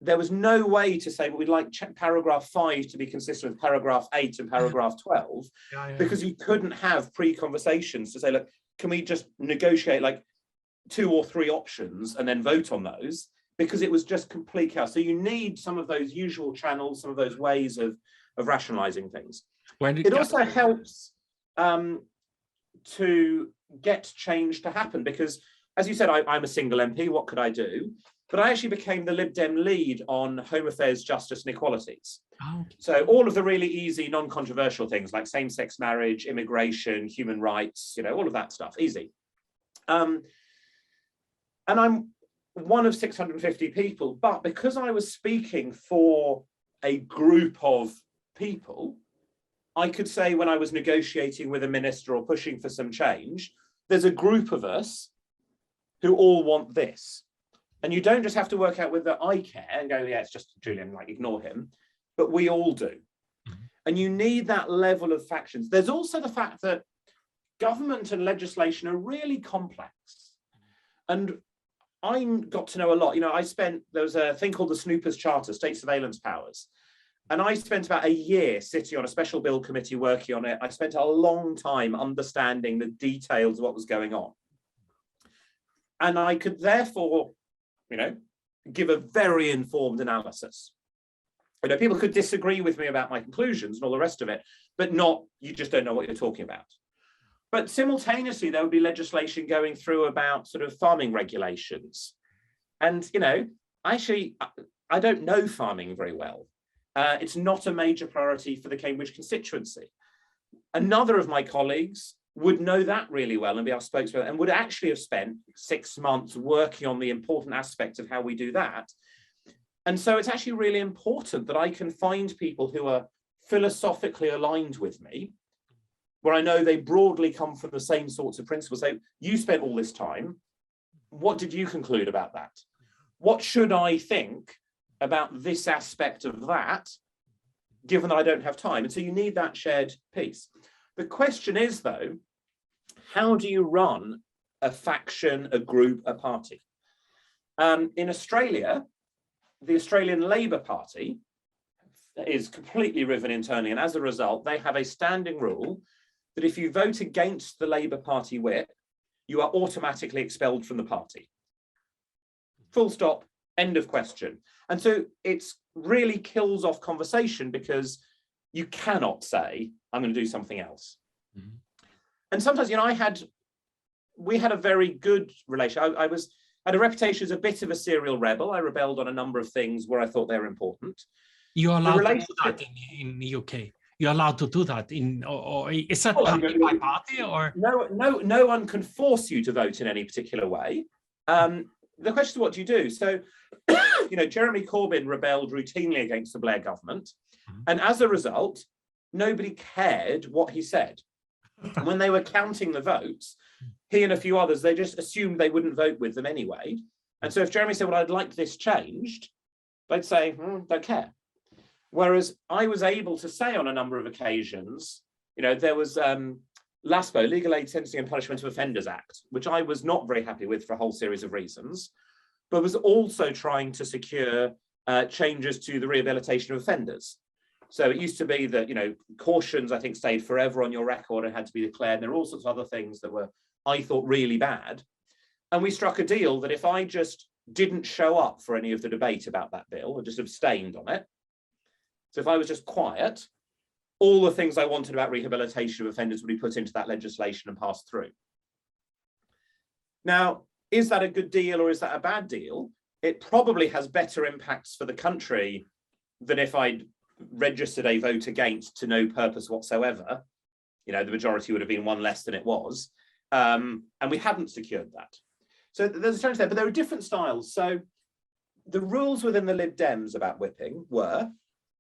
Speaker 2: there was no way to say, well, we'd like paragraph 5 to be consistent with paragraph 8 and paragraph 12, because you couldn't have pre-conversations to say, look, can we just negotiate like 2 or 3 options and then vote on those? Because it was just complete chaos. So you need some of those usual channels, some of those ways of rationalizing things. It also helps to get change to happen because, as you said, I'm a single MP, what could I do? But I actually became the Lib Dem lead on Home Affairs, Justice and Equalities. Oh. So all of the really easy, non-controversial things like same-sex marriage, immigration, human rights, you know, all of that stuff, easy. And I'm one of 650 people, but because I was speaking for a group of people, I could say when I was negotiating with a minister or pushing for some change, there's a group of us who all want this. And you don't just have to work out whether I care and go, yeah, it's just Julian, like ignore him, but we all do. And you need that level of factions. There's also the fact that government and legislation are really complex. And I got to know a lot. You know, there was a thing called the Snoopers Charter, State Surveillance Powers. And I spent about a year sitting on a special bill committee working on it. I spent a long time understanding the details of what was going on. And I could therefore, you know, give a very informed analysis. You know, people could disagree with me about my conclusions and all the rest of it, but not, you just don't know what you're talking about. But simultaneously, there would be legislation going through about sort of farming regulations. And, you know, actually, I don't know farming very well. It's not a major priority for the Cambridge constituency. Another of my colleagues would know that really well and be our spokesperson and would actually have spent 6 months working on the important aspects of how we do that. And so it's actually really important that I can find people who are philosophically aligned with me, where I know they broadly come from the same sorts of principles. So you spent all this time. What did you conclude about that? What should I think about this aspect of that, given that I don't have time? And so you need that shared piece. The question is, though, how do you run a faction, a group, a party? In Australia, the Australian Labour Party is completely riven internally. And as a result, they have a standing rule that if you vote against the Labour Party whip, you are automatically expelled from the party. Full stop, end of question. And so it really kills off conversation because you cannot say, I'm going to do something else. Mm-hmm. And sometimes, you know, we had a very good relation. I had a reputation as a bit of a serial rebel. I rebelled on a number of things where I thought they were important.
Speaker 1: You're allowed to do that in the UK. You're allowed to do that or is that party by party or?
Speaker 2: No one can force you to vote in any particular way. The question is, what do you do? So, you know, Jeremy Corbyn rebelled routinely against the Blair government. Mm-hmm. And as a result, nobody cared what he said. And when they were counting the votes, he and a few others, they just assumed they wouldn't vote with them anyway. And so if Jeremy said, well, I'd like this changed, they'd say, don't care. Whereas I was able to say on a number of occasions, you know, there was LASPO, Legal Aid Sentencing and Punishment of Offenders Act, which I was not very happy with for a whole series of reasons, but was also trying to secure changes to the rehabilitation of offenders. So it used to be that, you know, cautions, I think, stayed forever on your record and had to be declared. And there were all sorts of other things that were, I thought, really bad. And we struck a deal that if I just didn't show up for any of the debate about that bill or just abstained on it, so if I was just quiet, all the things I wanted about rehabilitation of offenders would be put into that legislation and passed through. Now, is that a good deal or is that a bad deal? It probably has better impacts for the country than if I'd registered a vote against to no purpose whatsoever. You know, the majority would have been one less than it was. And we hadn't secured that. So there's a challenge there, but there are different styles. So the rules within the Lib Dems about whipping were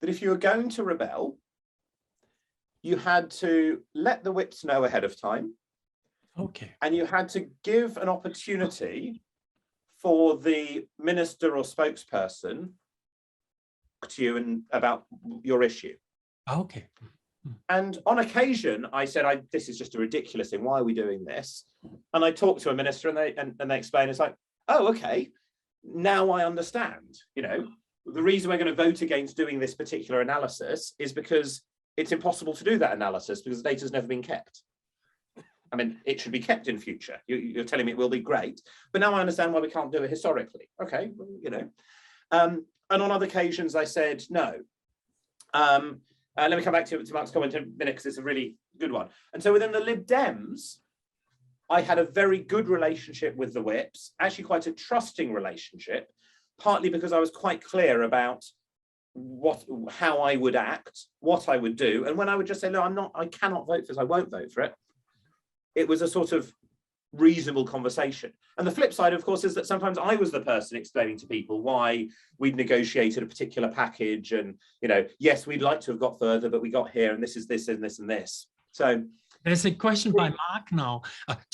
Speaker 2: that if you were going to rebel, you had to let the whips know ahead of time.
Speaker 1: Okay.
Speaker 2: And you had to give an opportunity for the minister or spokesperson to you and about your issue.
Speaker 1: Okay.
Speaker 2: And on occasion, I said, this is just a ridiculous thing. Why are we doing this? And I talked to a minister and they explained, it's like, oh, okay, now I understand. You know, the reason we're going to vote against doing this particular analysis is because it's impossible to do that analysis because the data's never been kept. I mean, it should be kept in future. You're telling me it will be great, but now I understand why we can't do it historically. Okay, well, you know. And on other occasions, I said, no. Let me come back to Mark's comment in a minute because it's a really good one. And so within the Lib Dems, I had a very good relationship with the whips, actually quite a trusting relationship, partly because I was quite clear about how I would act, what I would do. And when I would just say, no, I cannot vote for this, I won't vote for it. It was a sort of reasonable conversation. And the flip side, of course, is that sometimes I was the person explaining to people why we'd negotiated a particular package, and, you know, yes, we'd like to have got further, but we got here, and this is this and this and this. So
Speaker 1: there's a question by Mark now.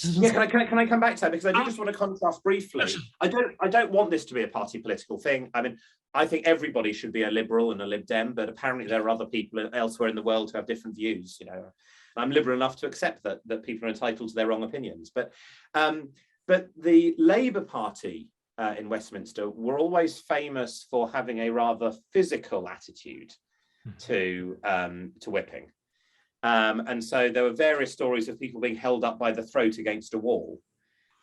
Speaker 2: Yeah, can I come back to that, because I do just want to contrast briefly. I don't want this to be a party political thing. I mean, I think everybody should be a Liberal and a Lib Dem, but apparently there are other people elsewhere in the world who have different views. You know, I'm liberal enough to accept that people are entitled to their wrong opinions. But the Labour Party in Westminster were always famous for having a rather physical attitude to whipping. And so there were various stories of people being held up by the throat against a wall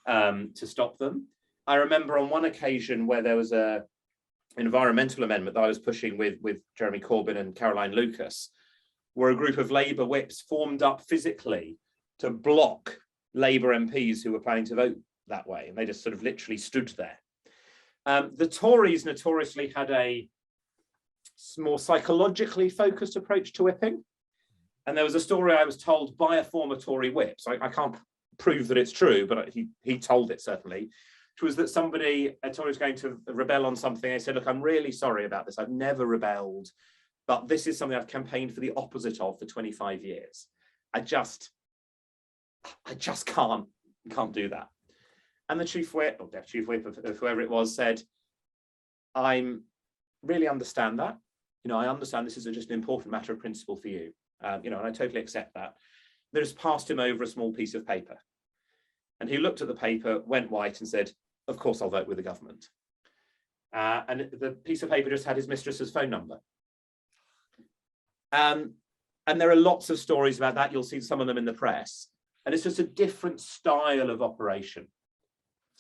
Speaker 2: to stop them. I remember on one occasion where there was an environmental amendment that I was pushing with Jeremy Corbyn and Caroline Lucas, where a group of Labour whips formed up physically to block Labour MPs who were planning to vote that way. And they just sort of literally stood there. The Tories notoriously had a more psychologically focused approach to whipping. And there was a story I was told by a former Tory whip, so I can't prove that it's true, but he told it certainly, which was that a Tory was going to rebel on something. They said, look, I'm really sorry about this. I've never rebelled, but this is something I've campaigned for the opposite of for 25 years. I just can't do that. And the chief whip, or the chief whip of whoever it was, said, I really understand that. You know, I understand this is just an important matter of principle for you. You know, and I totally accept that. They just passed him over a small piece of paper. And he looked at the paper, went white and said, of course I'll vote with the government. And the piece of paper just had his mistress's phone number. And there are lots of stories about that. You'll see some of them in the press. And it's just a different style of operation.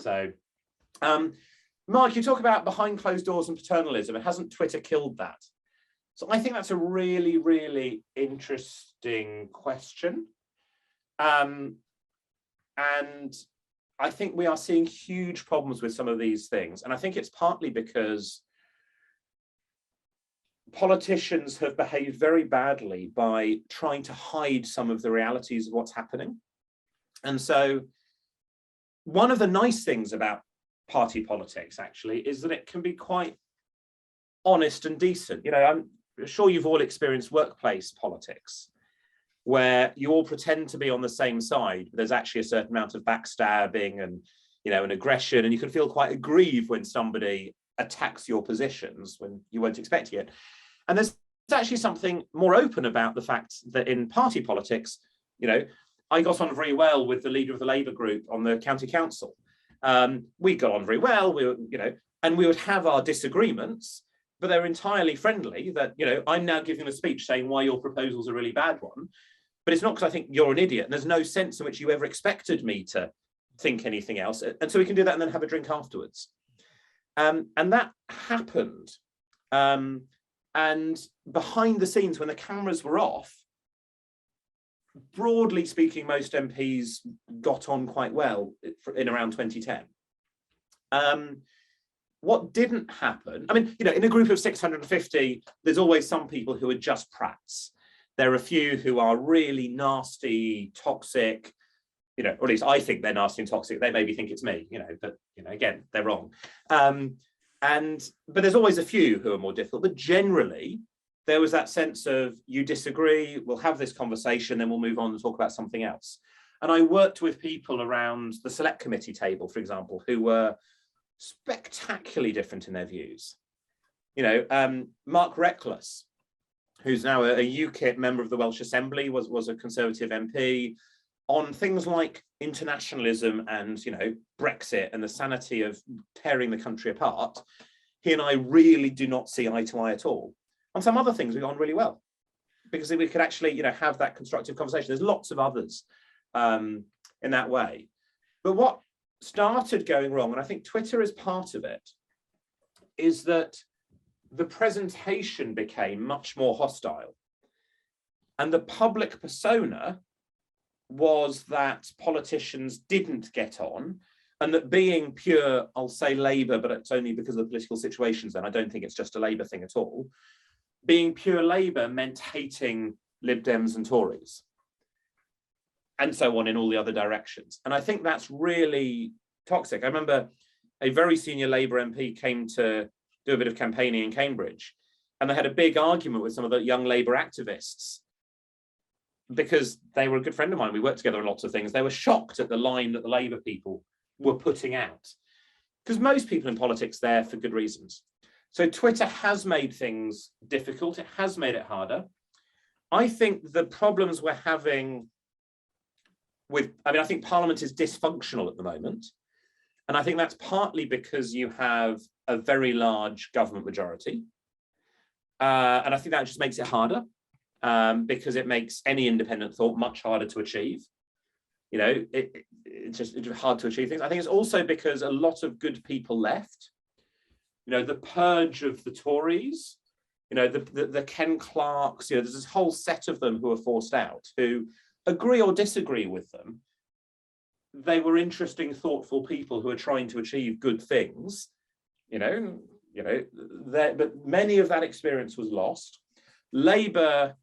Speaker 2: So, Mark, you talk about behind closed doors and paternalism. And hasn't Twitter killed that? So I think that's a really, really interesting question. And I think we are seeing huge problems with some of these things. And I think it's partly because politicians have behaved very badly by trying to hide some of the realities of what's happening. And so one of the nice things about party politics, actually, is that it can be quite honest and decent. You know, I'm sure you've all experienced workplace politics where you all pretend to be on the same side, but there's actually a certain amount of backstabbing and, you know, an aggression, and you can feel quite aggrieved when somebody attacks your positions when you weren't expecting it. And there's actually something more open about the fact that in party politics, you know, I got on very well with the leader of the Labour group on the county council. We got on very well, we were, you know, and we would have our disagreements, but they're entirely friendly. That, you know, I'm now giving a speech saying why your proposal's a really bad one, but it's not because I think you're an idiot, and there's no sense in which you ever expected me to think anything else. And so we can do that and then have a drink afterwards. And that happened. And behind the scenes, when the cameras were off, broadly speaking, most MPs got on quite well in around 2010. What didn't happen, I mean, you know, in a group of 650, there's always some people who are just prats. There are a few who are really nasty, toxic, you know, or at least I think they're nasty and toxic. They maybe think it's me, you know, but, you know, again, they're wrong. But there's always a few who are more difficult, but generally there was that sense of, you disagree, we'll have this conversation, then we'll move on and talk about something else. And I worked with people around the select committee table, for example, who were spectacularly different in their views. You know, Mark Reckless, who's now a UKIP member of the Welsh Assembly, was a Conservative MP, on things like internationalism and, you know, Brexit and the sanity of tearing the country apart. He and I really do not see eye to eye at all. On some other things, we got on really well, because we could actually, you know, have that constructive conversation. There's lots of others in that way. But what started going wrong, and I think Twitter is part of it, is that the presentation became much more hostile. And the public persona was that politicians didn't get on, and that being pure, I'll say Labour, but it's only because of the political situations, and I don't think it's just a Labour thing at all. Being pure Labour meant hating Lib Dems and Tories. and so on in all the other directions. And I think that's really toxic. I remember a very senior Labour MP came to do a bit of campaigning in Cambridge, and they had a big argument with some of the young Labour activists because they were a good friend of mine. We worked together on lots of things. They were shocked at the line that the Labour people were putting out, because most people in politics there for good reasons. So Twitter has made things difficult. It has made it harder. I think the problems we're having with, I think Parliament is dysfunctional at the moment. And I think that's partly because you have a very large government majority. And I think that just makes it harder because it makes any independent thought much harder to achieve. You know, it's just hard to achieve things. I think it's also because a lot of good people left. You know, the purge of the Tories, you know, the Ken Clarks, you know, there's this whole set of them who are forced out, who agree or disagree with them. They were interesting, thoughtful people who are trying to achieve good things, but many of that experience was lost. Labour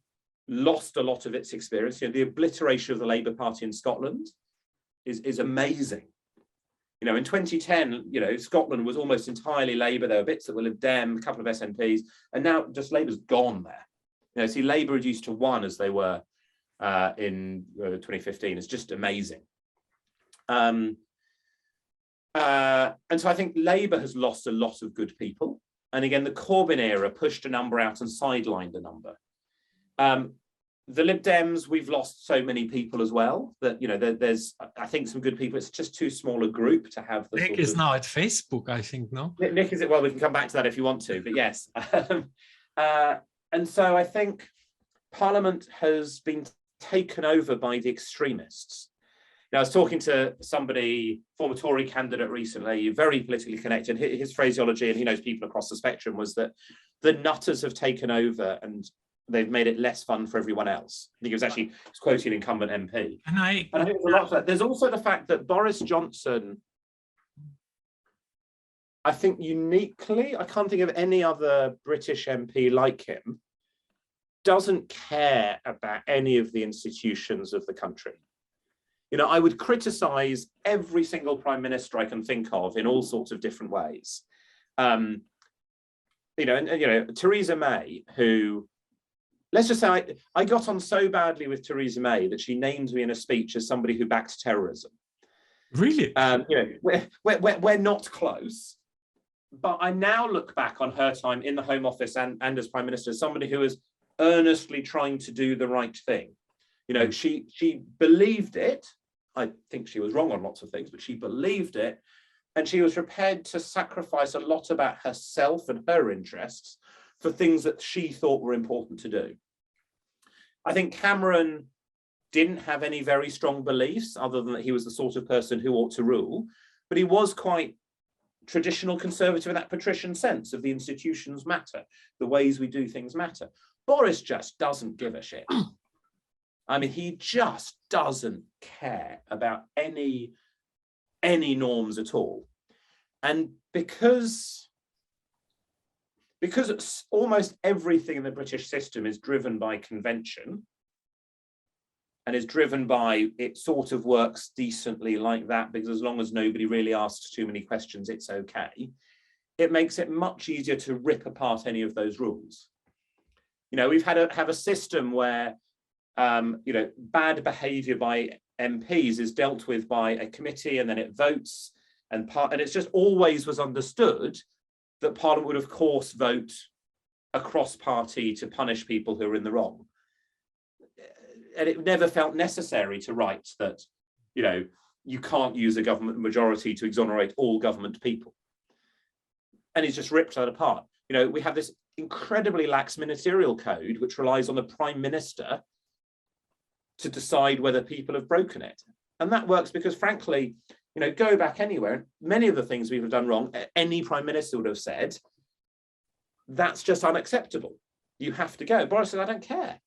Speaker 2: lost a lot of its experience. You know, the obliteration of the Labour Party in Scotland is amazing. You know, in 2010, you know, Scotland was almost entirely Labour. There were bits that were Lib Dem, a couple of SNPs, and now just Labour's gone there. You know, see, Labour reduced to 1 as they were in 2015. It's just amazing. And so I think Labour has lost a lot of good people. And again, the Corbyn era pushed a number out and sidelined a number. The Lib Dems, we've lost so many people as well that, you know, there's, I think, some good people. It's just too small a group to have. The
Speaker 1: Nick is now at Facebook, I think, no?
Speaker 2: Nick is it? Well, we can come back to that if you want to, but yes. And so I think Parliament has been taken over by the extremists. Now, I was talking to somebody, former Tory candidate recently, very politically connected. His phraseology, and he knows people across the spectrum, was that the nutters have taken over and they've made it less fun for everyone else. I think he was quoting an incumbent MP.
Speaker 1: And I
Speaker 2: think there's a lot of that. There's also the fact that Boris Johnson, I think uniquely, I can't think of any other British MP like him, doesn't care about any of the institutions of the country. You know, I would criticize every single prime minister I can think of in all sorts of different ways. You know, Theresa May, who, let's just say I got on so badly with Theresa May that she named me in a speech as somebody who backed terrorism.
Speaker 1: Really?
Speaker 2: You know, we're not close, but I now look back on her time in the Home Office and as Prime Minister as somebody who was earnestly trying to do the right thing. You know, she believed it. I think she was wrong on lots of things, but she believed it. And she was prepared to sacrifice a lot about herself and her interests for things that she thought were important to do. I think Cameron didn't have any very strong beliefs other than that he was the sort of person who ought to rule, but he was quite traditional conservative in that patrician sense of the institutions matter, the ways we do things matter. Boris just doesn't give a shit. I mean, he just doesn't care about any norms at all. And because almost everything in the British system is driven by convention and is driven by it sort of works decently like that, because as long as nobody really asks too many questions, it's okay. It makes it much easier to rip apart any of those rules. You know, we've have a system where you know, bad behaviour by MPs is dealt with by a committee and then it votes, and it's just always was understood that Parliament would of course vote across party to punish people who are in the wrong. And it never felt necessary to write that, you know, you can't use a government majority to exonerate all government people. And he's just ripped that apart. You know, we have this incredibly lax ministerial code which relies on the Prime Minister to decide whether people have broken it. And that works because, frankly, you know, go back anywhere, many of the things we've done wrong, any Prime Minister would have said, that's just unacceptable. You have to go. Boris said, I don't care.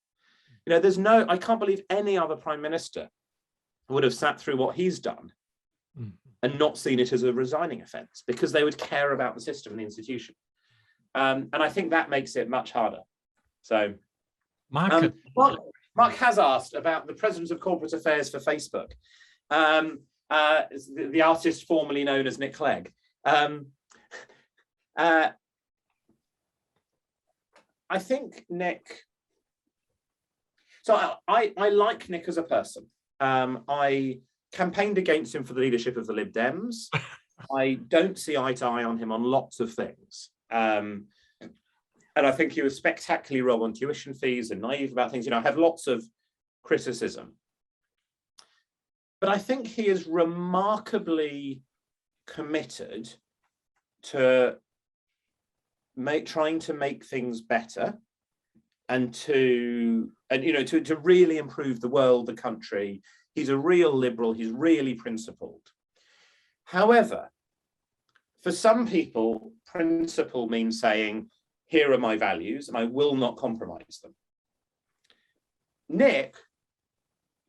Speaker 2: You know, I can't believe any other Prime Minister would have sat through what he's done and not seen it as a resigning offence, because they would care about the system and the institution. And I think that makes it much harder. So, Mark has asked about the President of Corporate Affairs for Facebook, the artist formerly known as Nick Clegg. I think Nick, so I like Nick as a person. I campaigned against him for the leadership of the Lib Dems. I don't see eye to eye on him on lots of things. And I think he was spectacularly wrong on tuition fees and naive about things. You know, I have lots of criticism. But I think he is remarkably committed to trying to make things better and to really improve the world, the country. He's a real liberal, he's really principled. However, for some people, principle means saying, here are my values and I will not compromise them. Nick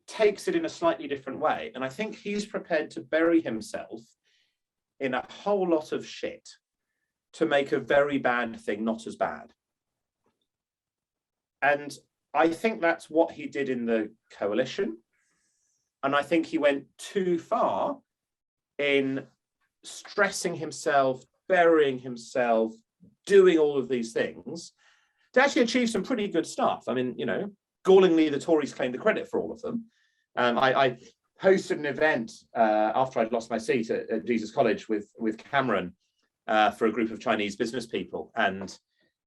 Speaker 2: takes it in a slightly different way. And I think he's prepared to bury himself in a whole lot of shit to make a very bad thing not as bad. And I think that's what he did in the coalition. And I think he went too far in stressing himself, burying himself, doing all of these things to actually achieve some pretty good stuff. I mean, you know, gallingly, the Tories claim the credit for all of them. I hosted an event after I'd lost my seat at Jesus College with Cameron for a group of Chinese business people. And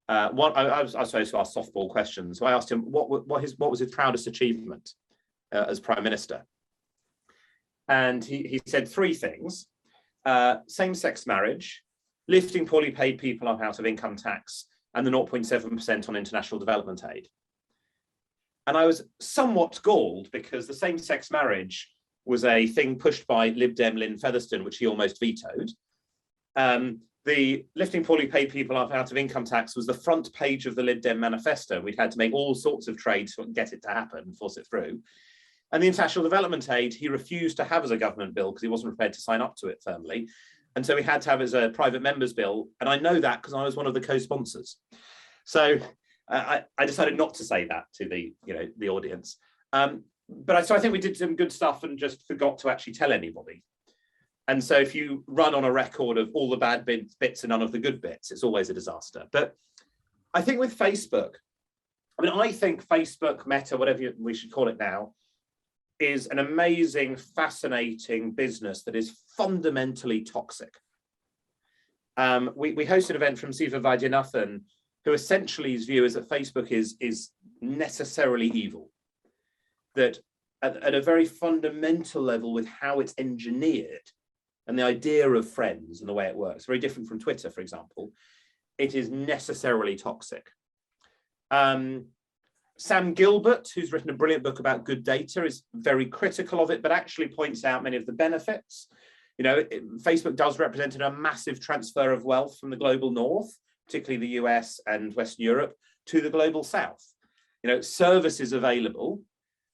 Speaker 2: I was supposed to ask softball questions. So I asked him what was his proudest achievement as Prime Minister. And he said three things: same-sex marriage, lifting poorly paid people up out of income tax, and the 0.7% on international development aid. And I was somewhat galled because the same-sex marriage was a thing pushed by Lib Dem Lynn Featherstone, which he almost vetoed. The lifting poorly paid people up out of income tax was the front page of the Lib Dem manifesto. We'd had to make all sorts of trades to get it to happen, force it through. And the international development aid, he refused to have as a government bill because he wasn't prepared to sign up to it firmly. And so we had to have as a private member's bill. And I know that because I was one of the co-sponsors. So I decided not to say that to the audience. So I think we did some good stuff and just forgot to actually tell anybody. And so if you run on a record of all the bad bits and none of the good bits, it's always a disaster. But I think with Facebook, I think Facebook, Meta, whatever we should call it now, is an amazing, fascinating business that is fundamentally toxic. We hosted an event from Siva Vaidyanathan, who essentially his view is that Facebook is necessarily evil. That at a very fundamental level with how it's engineered and the idea of friends and the way it works, very different from Twitter, for example, it is necessarily toxic. Sam Gilbert, who's written a brilliant book about good data, is very critical of it, but actually points out many of the benefits. Facebook does represent a massive transfer of wealth from the global north, particularly the US and Western Europe, to the global south. Services available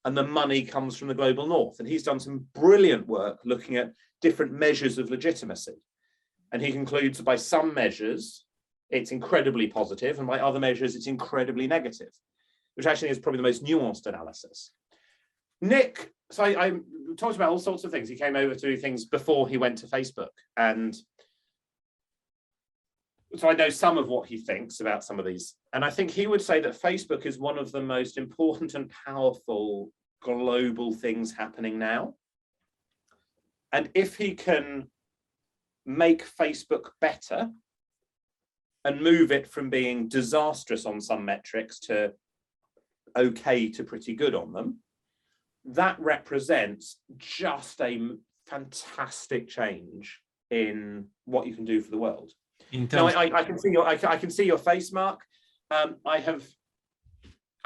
Speaker 2: and the money comes from the global north. And he's done some brilliant work looking at different measures of legitimacy. And he concludes that by some measures, it's incredibly positive, and by other measures, it's incredibly negative, which actually is probably the most nuanced analysis. Nick, so I talked about all sorts of things. He came over to do things before he went to Facebook. And so I know some of what he thinks about some of these. And I think he would say that Facebook is one of the most important and powerful global things happening now. And if he can make Facebook better and move it from being disastrous on some metrics to okay to pretty good on them, that represents just a fantastic change in what you can do for the world. Now, I can see your face, Mark. I've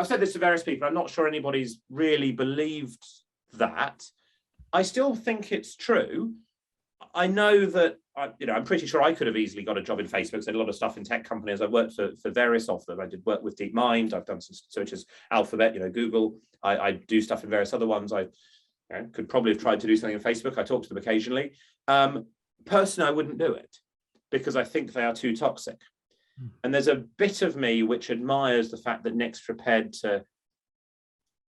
Speaker 2: said this to various people. I'm not sure anybody's really believed that. I still think it's true. I know that I'm pretty sure I could have easily got a job in Facebook. So I did a lot of stuff in tech companies. I've worked for various of them. I did work with DeepMind. I've done some searches, Alphabet, Google. I do stuff in various other ones. I could probably have tried to do something in Facebook. I talk to them occasionally. Personally, I wouldn't do it because I think they are too toxic. And there's a bit of me which admires the fact that Nick's prepared to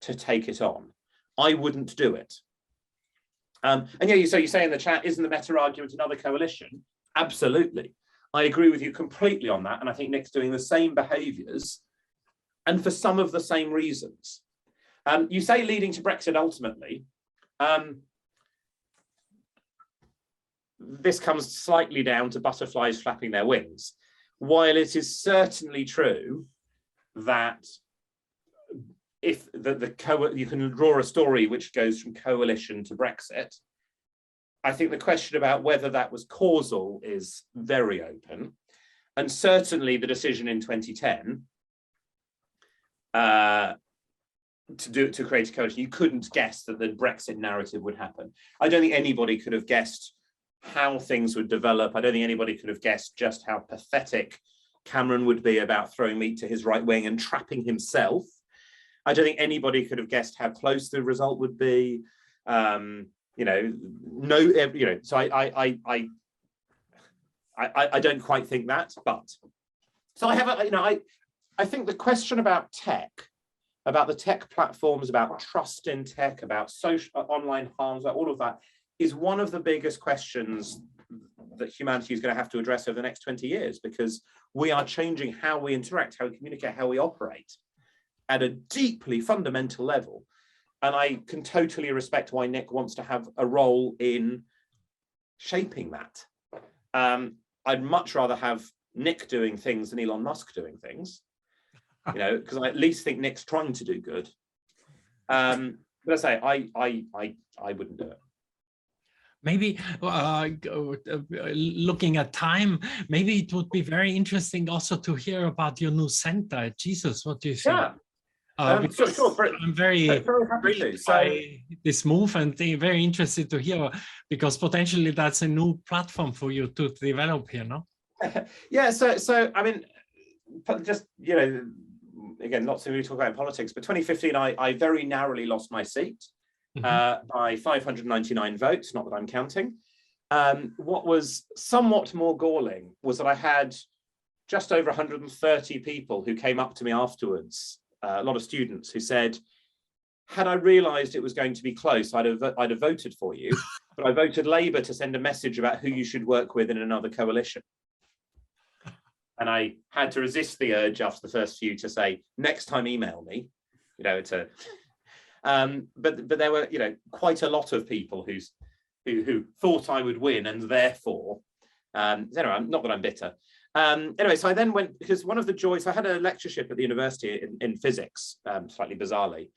Speaker 2: to take it on. I wouldn't do it. And yeah, so you say in the chat, isn't the meta argument another coalition? Absolutely. I agree with you completely on that. And I think Nick's doing the same behaviours and for some of the same reasons. You say leading to Brexit ultimately. This comes slightly down to butterflies flapping their wings. While it is certainly true that if you can draw a story which goes from coalition to Brexit, I think the question about whether that was causal is very open. And certainly the decision in 2010 to create a coalition, you couldn't guess that the Brexit narrative would happen. I don't think anybody could have guessed how things would develop. I don't think anybody could have guessed just how pathetic Cameron would be about throwing meat to his right wing and trapping himself. I don't think anybody could have guessed how close the result would be. So I don't quite think that, but so I think the question about tech, about the tech platforms, about trust in tech, about social online harms, about all of that is one of the biggest questions that humanity is going to have to address over the next 20 years, because we are changing how we interact, how we communicate, how we operate at a deeply fundamental level. And I can totally respect why Nick wants to have a role in shaping that. I'd much rather have Nick doing things than Elon Musk doing things, because I at least think Nick's trying to do good. But I say, I wouldn't do it.
Speaker 1: Maybe looking at time, maybe it would be very interesting also to hear about your new center at Jesus. What do you think?
Speaker 2: Yeah.
Speaker 1: Sure. I'm very
Speaker 2: happy to.
Speaker 1: by this move and very interested to hear, because potentially that's a new platform for you to develop here, no?
Speaker 2: Yeah, so I mean, just, again, lots of you talk about politics, but 2015, I very narrowly lost my seat by 599 votes, not that I'm counting. What was somewhat more galling was that I had just over 130 people who came up to me afterwards, a lot of students who said, had I realised it was going to be close, I'd have voted for you, but I voted Labour to send a message about who you should work with in another coalition. And I had to resist the urge after the first few to say, next time email me, but there were, quite a lot of people who thought I would win, and therefore, anyway, not that I'm bitter. Anyway, so I then went, because one of the joys, I had a lectureship at the university in physics, slightly bizarrely,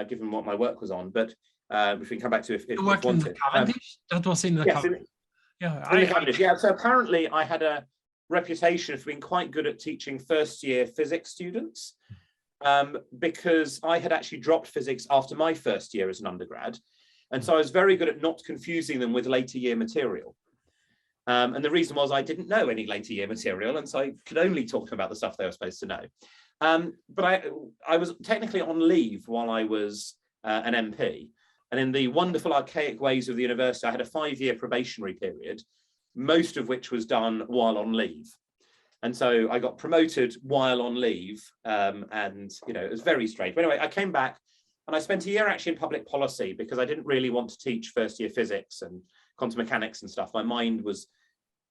Speaker 2: given what my work was on, but if we can come back to if you wanted.
Speaker 1: In the Cavendish? That was in the Cavendish.
Speaker 2: Yeah, so apparently I had a reputation for being quite good at teaching first-year physics students, because I had actually dropped physics after my first year as an undergrad, and so I was very good at not confusing them with later year material. And the reason was I didn't know any later year material, and so I could only talk about the stuff they were supposed to know. But I was technically on leave while I was an MP, and in the wonderful archaic ways of the university, I had a 5-year probationary period, most of which was done while on leave. And so I got promoted while on leave, and it was very strange. But anyway, I came back and I spent a year actually in public policy, because I didn't really want to teach first-year physics and quantum mechanics and stuff. My mind was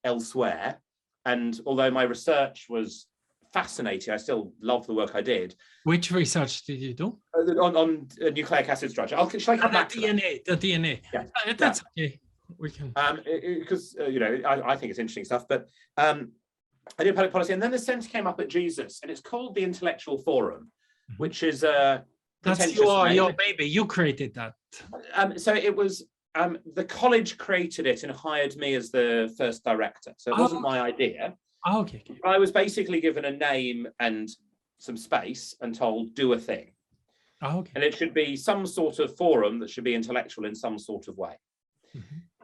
Speaker 2: elsewhere, and although my research was fascinating, I still love the work I did.
Speaker 1: Which research did you do?
Speaker 2: On nucleic acid structure. Shall I come back to
Speaker 1: DNA? The DNA.
Speaker 2: Yeah,
Speaker 1: that's okay. We can.
Speaker 2: Because I think it's interesting stuff. But I did public policy, and then the centre came up at Jesus, and it's called the Intellectual Forum, which is
Speaker 1: that's your baby. You created that.
Speaker 2: So it was. The college created it and hired me as the first director. So it wasn't my idea.
Speaker 1: Oh, okay.
Speaker 2: I was basically given a name and some space and told, do a thing.
Speaker 1: Oh, okay.
Speaker 2: And it should be some sort of forum that should be intellectual in some sort of way.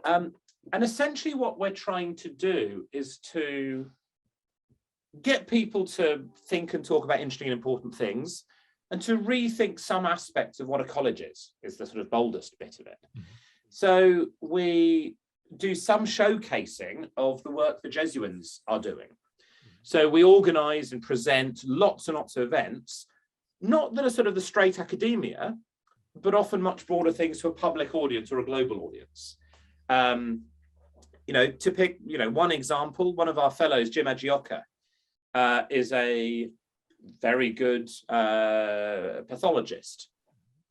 Speaker 2: And essentially what we're trying to do is to get people to think and talk about interesting and important things, and to rethink some aspects of what a college is the sort of boldest bit of it. So we do some showcasing of the work the Jesuits are doing. So we organise and present lots and lots of events not that are sort of the straight academia, but often much broader things to a public audience or a global audience. You know, to pick, you know, one example, one of our fellows, Jim Agioka, is a very good pathologist.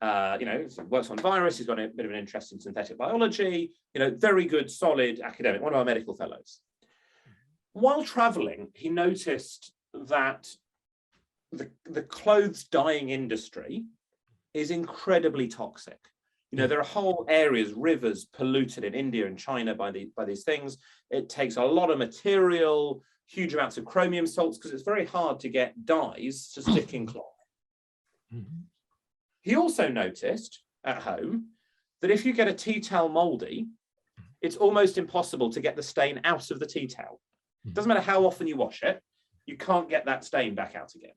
Speaker 2: You know, works on virus, he's got a bit of an interest in synthetic biology, you know, very good, solid academic, one of our medical fellows. While traveling, he noticed that the clothes dyeing industry is incredibly toxic. You know, there are whole areas, rivers polluted in India and China by these things. It takes a lot of material, huge amounts of chromium salts, because it's very hard to get dyes to stick in cloth. He also noticed at home that if you get a tea towel moldy, it's almost impossible to get the stain out of the tea towel. It doesn't matter how often you wash it, you can't get that stain back out again.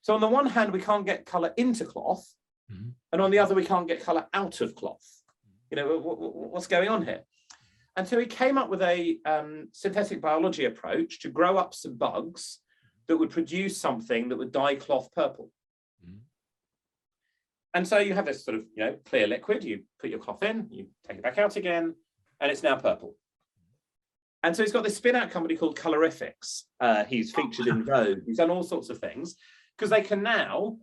Speaker 2: So on the one hand, we can't get colour into cloth, and on the other, we can't get colour out of cloth. You know, what's going on here? And so he came up with a synthetic biology approach to grow up some bugs that would produce something that would dye cloth purple. And so you have this sort of, you know, clear liquid, you put your cloth in, you take it back out again, and it's now purple. And so he's got this spin-out company called Colorifics. He's featured in Vogue. He's done all sorts of things because they can now,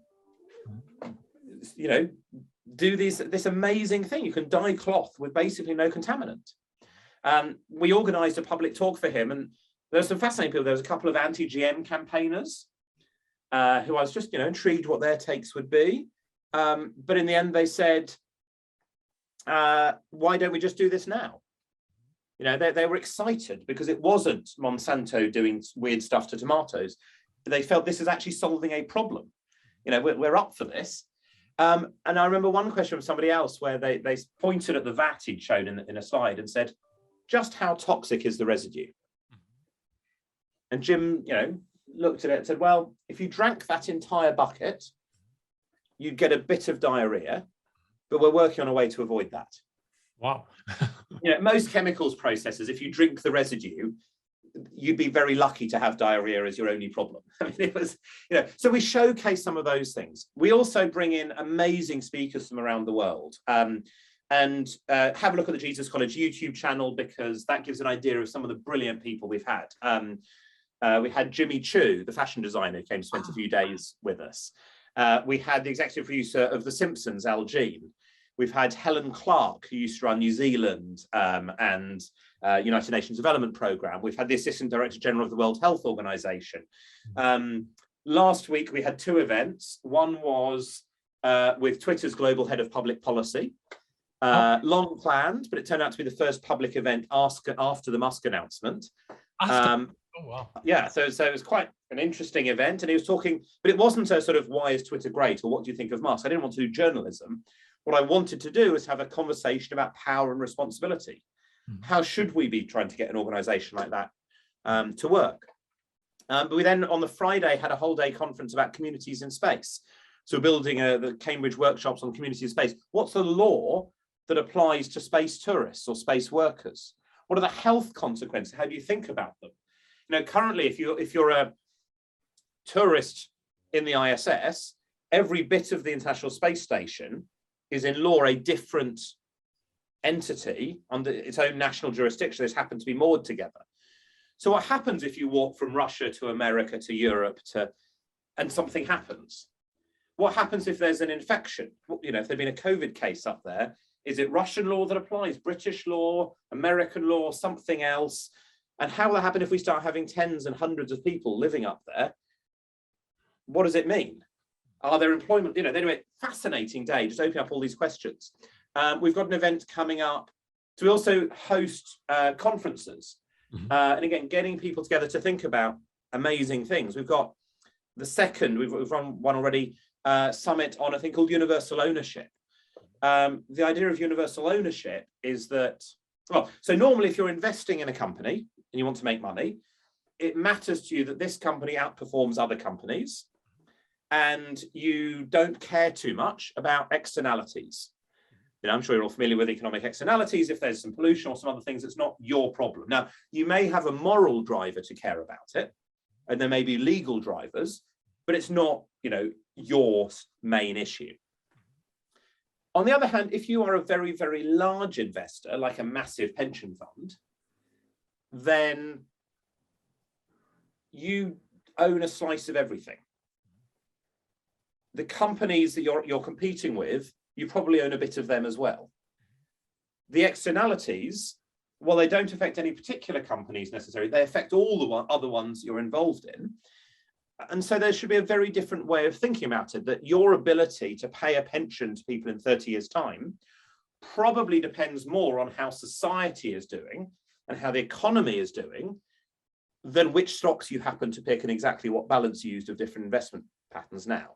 Speaker 2: you know, do this amazing thing. You can dye cloth with basically no contaminant. We organised a public talk for him, and there's some fascinating people. There was a couple of anti-GM campaigners who I was just, you know, intrigued what their takes would be. But in the end, they said, why don't we just do this now? You know, they were excited because it wasn't Monsanto doing weird stuff to tomatoes. They felt this is actually solving a problem. You know, we're up for this. And I remember one question from somebody else where they pointed at the vat he'd shown in a slide and said, just how toxic is the residue? And Jim, you know, looked at it and said, well, if you drank that entire bucket, you'd get a bit of diarrhea, but we're working on a way to avoid that.
Speaker 1: Wow.
Speaker 2: You know, most chemicals processes, if you drink the residue, you'd be very lucky to have diarrhea as your only problem. I mean, it was, you know, so we showcase some of those things. We also bring in amazing speakers from around the world. And have a look at the Jesus College YouTube channel, because that gives an idea of some of the brilliant people we've had. We had Jimmy Choo, the fashion designer, who came to spend a few days with us. We had the executive producer of The Simpsons, Al Jean. We've had Helen Clark, who used to run New Zealand and United Nations Development Programme. We've had the Assistant Director General of the World Health Organization. Last week, we had two events. One was with Twitter's Global Head of Public Policy. Long planned, but it turned out to be the first public event after the Musk announcement.
Speaker 1: Oh, wow.
Speaker 2: Yeah, so it was quite an interesting event, and he was talking, but it wasn't a sort of, why is Twitter great, or what do you think of Musk? I didn't want to do journalism. What I wanted to do was have a conversation about power and responsibility. How should we be trying to get an organization like that to work? But we then, on the Friday, had a whole day conference about communities in space. So we're building the Cambridge workshops on community in space. What's the law that applies to space tourists or space workers? What are the health consequences? How do you think about them? You know, currently, if you're a tourist in the ISS, every bit of the International Space Station is in law a different entity under its own national jurisdiction. It's happened to be moored together. So what happens if you walk from Russia to America to Europe and something happens? What happens if there's an infection? You know, if there'd been a COVID case up there, is it Russian law that applies, British law, American law, something else? And how will that happen if we start having tens and hundreds of people living up there? What does it mean? Are there employment? You know, anyway, fascinating day, just opening up all these questions. We've got an event coming up. So we also host conferences. And again, getting people together to think about amazing things. We've got the second, we've run one already, summit on a thing called universal ownership. The idea of universal ownership is that, well, so normally if you're investing in a company and you want to make money, it matters to you that this company outperforms other companies, and you don't care too much about externalities. You know, I'm sure you're all familiar with economic externalities. If there's some pollution or some other things, it's not your problem. Now, you may have a moral driver to care about it, and there may be legal drivers, but it's not, you know, your main issue. On the other hand, if you are a very, very large investor, like a massive pension fund, then you own a slice of everything. The companies that you're competing with, you probably own a bit of them as well. The externalities, well, they don't affect any particular companies necessarily. They affect all the other ones you're involved in. And so there should be a very different way of thinking about it, that your ability to pay a pension to people in 30 years' time probably depends more on how society is doing and how the economy is doing than which stocks you happen to pick and exactly what balance you used of different investment patterns now.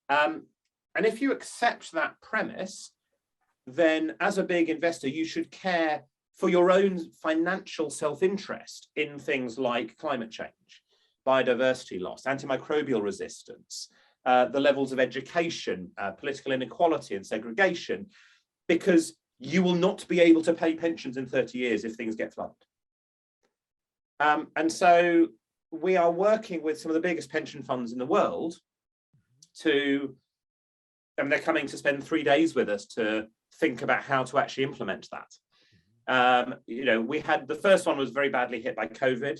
Speaker 2: And if you accept that premise, then as a big investor, you should care for your own financial self-interest in things like climate change, biodiversity loss, antimicrobial resistance, the levels of education, political inequality and segregation, because you will not be able to pay pensions in 30 years if things get flooded. And so we are working with some of the biggest pension funds in the world to, and they're coming to spend 3 days with us to think about how to actually implement that. You know, we had, the first one was very badly hit by COVID.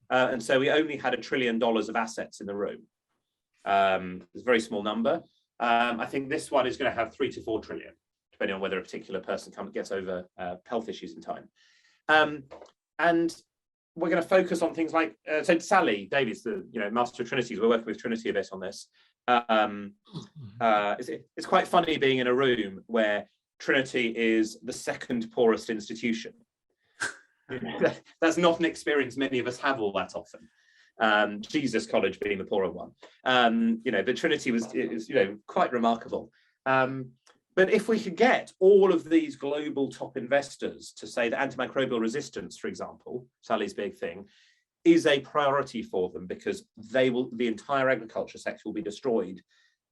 Speaker 2: And so we only had $1 trillion of assets in the room. It's a very small number. I think this one is going to have 3 to 4 trillion, depending on whether a particular person gets over health issues in time. And we're going to focus on things like, so Sally Davies, the Master of Trinities, we're working with Trinity a bit on this. It's quite funny being in a room where Trinity is the second poorest institution. That's not an experience many of us have all that often. Jesus College being the poorer one. But Trinity is quite remarkable. But if we could get all of these global top investors to say that antimicrobial resistance, for example, Sally's big thing, is a priority for them, because the entire agriculture sector will be destroyed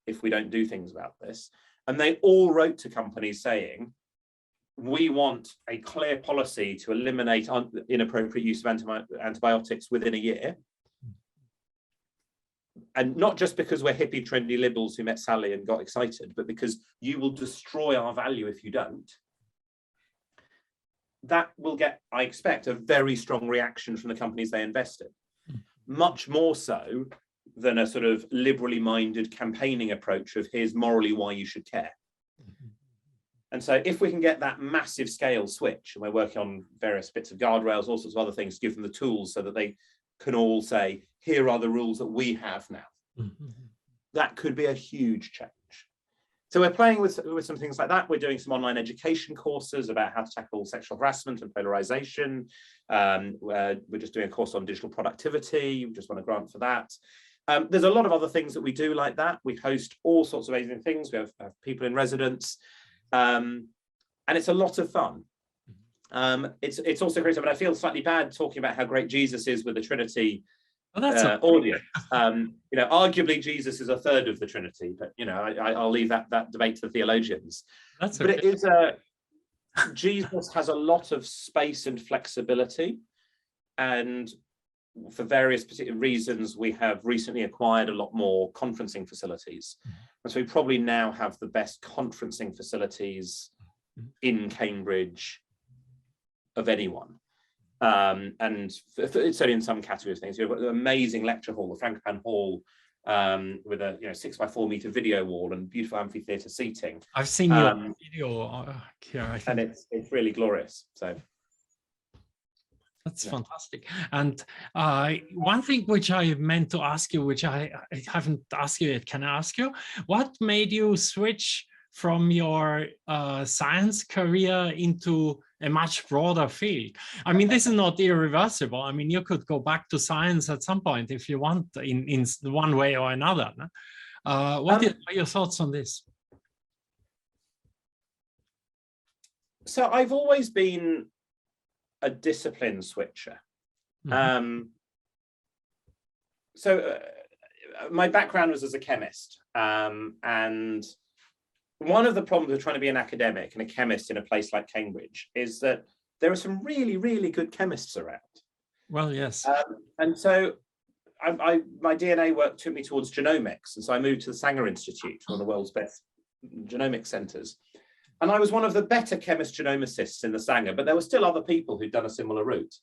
Speaker 2: if we don't do things about this. And they all wrote to companies saying, we want a clear policy to eliminate inappropriate use of antibiotics within a year. And not just because we're hippie, trendy liberals who met Sally and got excited, but because you will destroy our value if you don't. That will get, I expect, a very strong reaction from the companies they invest in. Much more so than a sort of liberally minded campaigning approach of here's morally why you should care. And so if we can get that massive scale switch, and we're working on various bits of guardrails, all sorts of other things, to give them the tools so that they can all say, here are the rules that we have now. That could be a huge change. So we're playing with some things like that. We're doing some online education courses about how to tackle sexual harassment and polarization. We're just doing a course on digital productivity. We just won a grant for that. There's a lot of other things that we do like that. We host all sorts of amazing things. We have people in residence. And it's a lot of fun. It's also great. I mean, I feel slightly bad talking about how great Jesus is with the Trinity audience. Arguably Jesus is a third of the Trinity, but I'll leave that debate to the theologians. But it is Jesus has a lot of space and flexibility, and for various particular reasons, we have recently acquired a lot more conferencing facilities. And so we probably now have the best conferencing facilities in Cambridge of anyone. And it's only in some categories of things. You've got an amazing lecture hall, the Frankopan Hall, with a 6x4 meter video wall and beautiful amphitheatre seating.
Speaker 1: I've seen your video here,
Speaker 2: and it's really glorious. So
Speaker 1: that's fantastic. And one thing which I meant to ask you, which I haven't asked you yet, can I ask you, what made you switch from your science career into a much broader field? I mean, this is not irreversible. I mean, you could go back to science at some point if you want, in one way or another. What are your thoughts on this? So
Speaker 2: I've always been a discipline switcher. My background was as a chemist, and one of the problems with trying to be an academic and a chemist in a place like Cambridge is that there are some really, really good chemists around.
Speaker 1: Well, yes.
Speaker 2: And so my DNA work took me towards genomics. And so I moved to the Sanger Institute, one of the world's best genomics centers. And I was one of the better chemist genomicists in the Sanger, but there were still other people who'd done a similar route.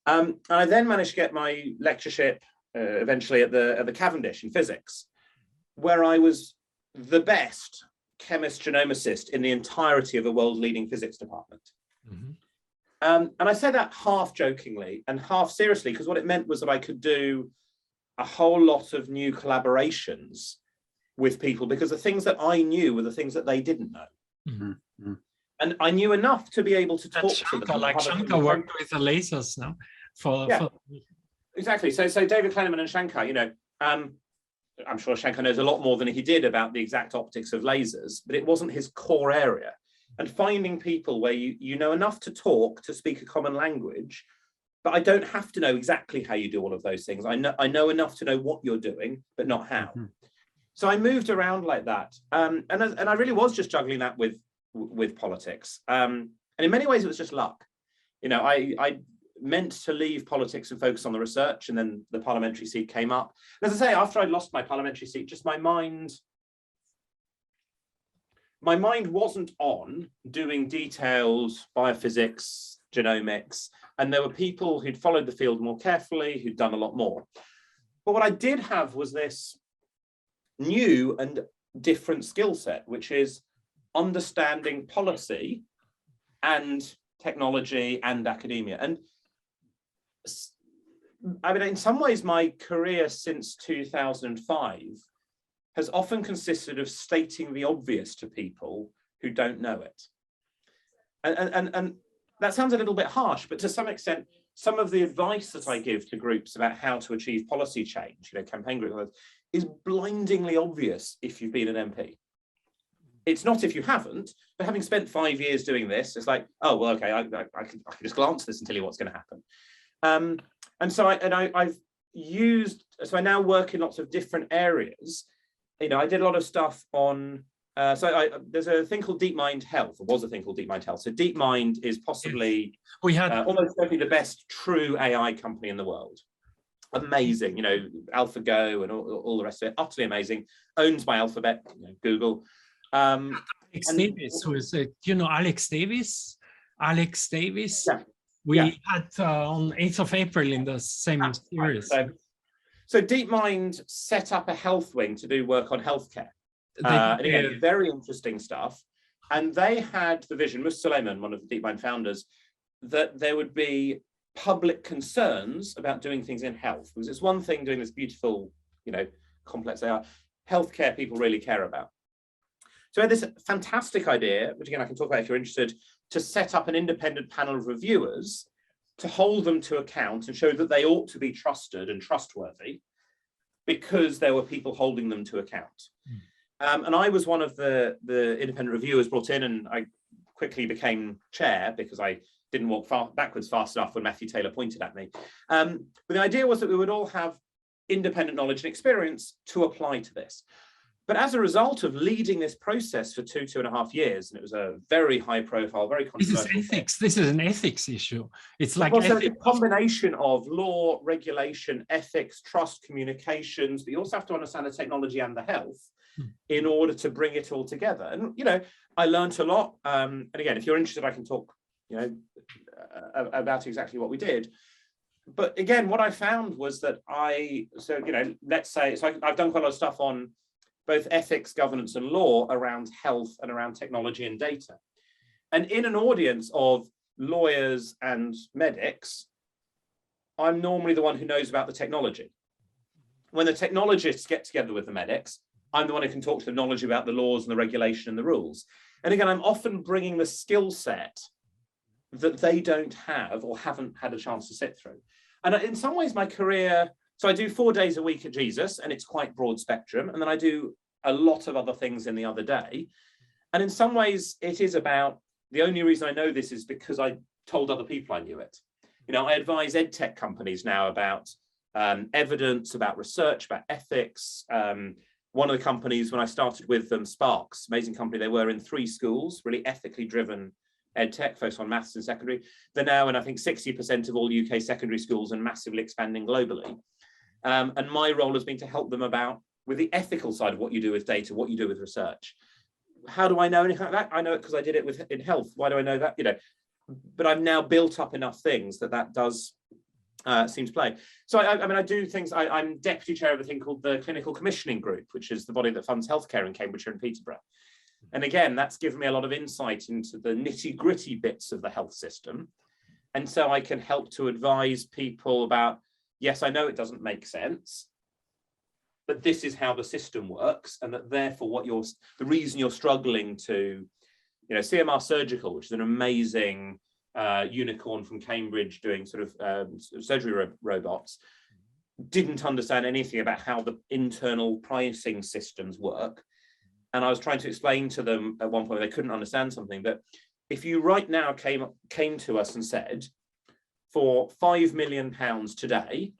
Speaker 2: And I then managed to get my lectureship eventually at the Cavendish in physics, where I was the best chemist genomicist in the entirety of a world-leading physics department. Mm-hmm. And I say that half jokingly and half seriously, because what it meant was that I could do a whole lot of new collaborations with people, because the things that I knew were the things that they didn't know. Mm-hmm. And I knew enough to be able to talk to them.
Speaker 1: Like Shankar worked with the lasers now.
Speaker 2: Exactly. So David Kleineman and Shankar, you know, I'm sure Shankar knows a lot more than he did about the exact optics of lasers, but it wasn't his core area. And finding people where you know enough to talk, to speak a common language, but I don't have to know exactly how you do all of those things. I know enough to know what you're doing, but not how. Mm-hmm. So I moved around like that, and I really was just juggling that with politics. And in many ways, it was just luck. You know, I meant to leave politics and focus on the research, and then the parliamentary seat came up. And as I say, after I lost my parliamentary seat, just my mind wasn't on doing detailed biophysics, genomics, and there were people who'd followed the field more carefully, who'd done a lot more. But what I did have was this new and different skill set, which is understanding policy and technology and academia. And I mean, in some ways, my career since 2005 has often consisted of stating the obvious to people who don't know it. And that sounds a little bit harsh, but to some extent, some of the advice that I give to groups about how to achieve policy change, you know, campaign groups, is blindingly obvious if you've been an MP. It's not if you haven't, but having spent 5 years doing this, it's like, oh, well, okay, I can just glance at this and tell you what's going to happen. And so I've used, so I now work in lots of different areas. You know, I did a lot of stuff on, there's a thing called DeepMind Health, or was a thing called DeepMind Health. So DeepMind is possibly almost certainly the best true AI company in the world. Amazing, you know, AlphaGo and all the rest of it, utterly amazing. Owned by Alphabet, you know, Google.
Speaker 1: Alex Davis, who is, you know, Alex Davis? Alex Davis. Yeah. We had on 8th of April in the same series.
Speaker 2: So DeepMind set up a health wing to do work on healthcare. And again, very interesting stuff. And they had the vision, Mus Suleiman, one of the DeepMind founders, that there would be public concerns about doing things in health. Because it's one thing doing this beautiful, you know, complex AI. Healthcare people really care about. So I had this fantastic idea, which again, I can talk about if you're interested, to set up an independent panel of reviewers to hold them to account and show that they ought to be trusted and trustworthy because there were people holding them to account. And I was one of the independent reviewers brought in, and I quickly became chair because I didn't walk backwards fast enough when Matthew Taylor pointed at me. But the idea was that we would all have independent knowledge and experience to apply to this. But as a result of leading this process for 2.5 years, and it was a very high profile, very controversial.
Speaker 1: This is ethics. This is an ethics issue. It's like
Speaker 2: also a combination of law, regulation, ethics, trust, communications, but you also have to understand the technology and the health in order to bring it all together. And, you know, I learned a lot. And again, if you're interested, I can talk, you know, about exactly what we did. But again, what I found was that you know, let's say, so I've done quite a lot of stuff on both ethics, governance, and law around health and around technology and data. And in an audience of lawyers and medics, I'm normally the one who knows about the technology. When the technologists get together with the medics, I'm the one who can talk to the knowledge about the laws and the regulation and the rules. And again, I'm often bringing the skill set that they don't have or haven't had a chance to sit through. And in some ways, my career, so I do 4 days a week at Jesus, and it's quite broad spectrum. And then I do a lot of other things in the other day. And in some ways, it is about, the only reason I know this is because I told other people I knew it. You know, I advise ed tech companies now about evidence, about research, about ethics. One of the companies, when I started with them, Sparks, amazing company, they were in 3 schools, really ethically driven ed tech, focused on maths in secondary. They're now in, I think, 60% of all UK secondary schools and massively expanding globally. And my role has been to help them with the ethical side of what you do with data, what you do with research. How do I know anything like that? I know it because I did it in health. Why do I know that? But I've now built up enough things that does seem to play. So I mean, I do things. I'm deputy chair of a thing called the Clinical Commissioning Group, which is the body that funds healthcare in Cambridgeshire and Peterborough. And again, that's given me a lot of insight into the nitty-gritty bits of the health system. And so I can help to advise people about, yes, I know it doesn't make sense, but this is how the system works, and that therefore the reason you're struggling to, CMR Surgical, which is an amazing unicorn from Cambridge doing sort of surgery robots, didn't understand anything about how the internal pricing systems work. And I was trying to explain to them at one point, they couldn't understand something, that if you right now came to us and said, for £5 million today,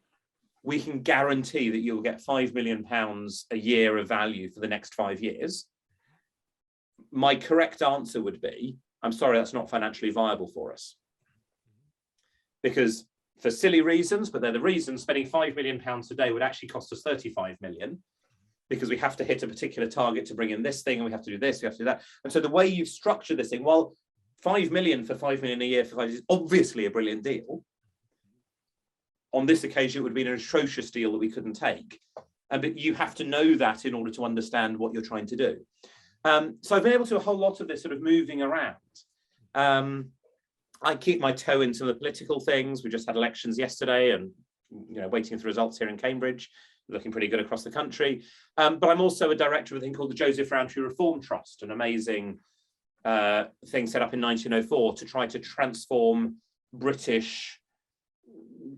Speaker 2: we can guarantee that you'll get £5 million a year of value for the next 5 years, my correct answer would be, I'm sorry, that's not financially viable for us. Because for silly reasons, but they're the reasons, spending £5 million a day would actually cost us 35 million, because we have to hit a particular target to bring in this thing, and we have to do this, we have to do that. And so the way you've structured this thing, well, 5 million for 5 million a year for 5 years is obviously a brilliant deal. On this occasion, it would have been an atrocious deal that we couldn't take. But you have to know that in order to understand what you're trying to do. So I've been able to do a whole lot of this sort of moving around. I keep my toe into the political things. We just had elections yesterday, and waiting for results here in Cambridge, looking pretty good across the country. But I'm also a director of a thing called the Joseph Rowntree Reform Trust, an amazing thing set up in 1904 to try to transform British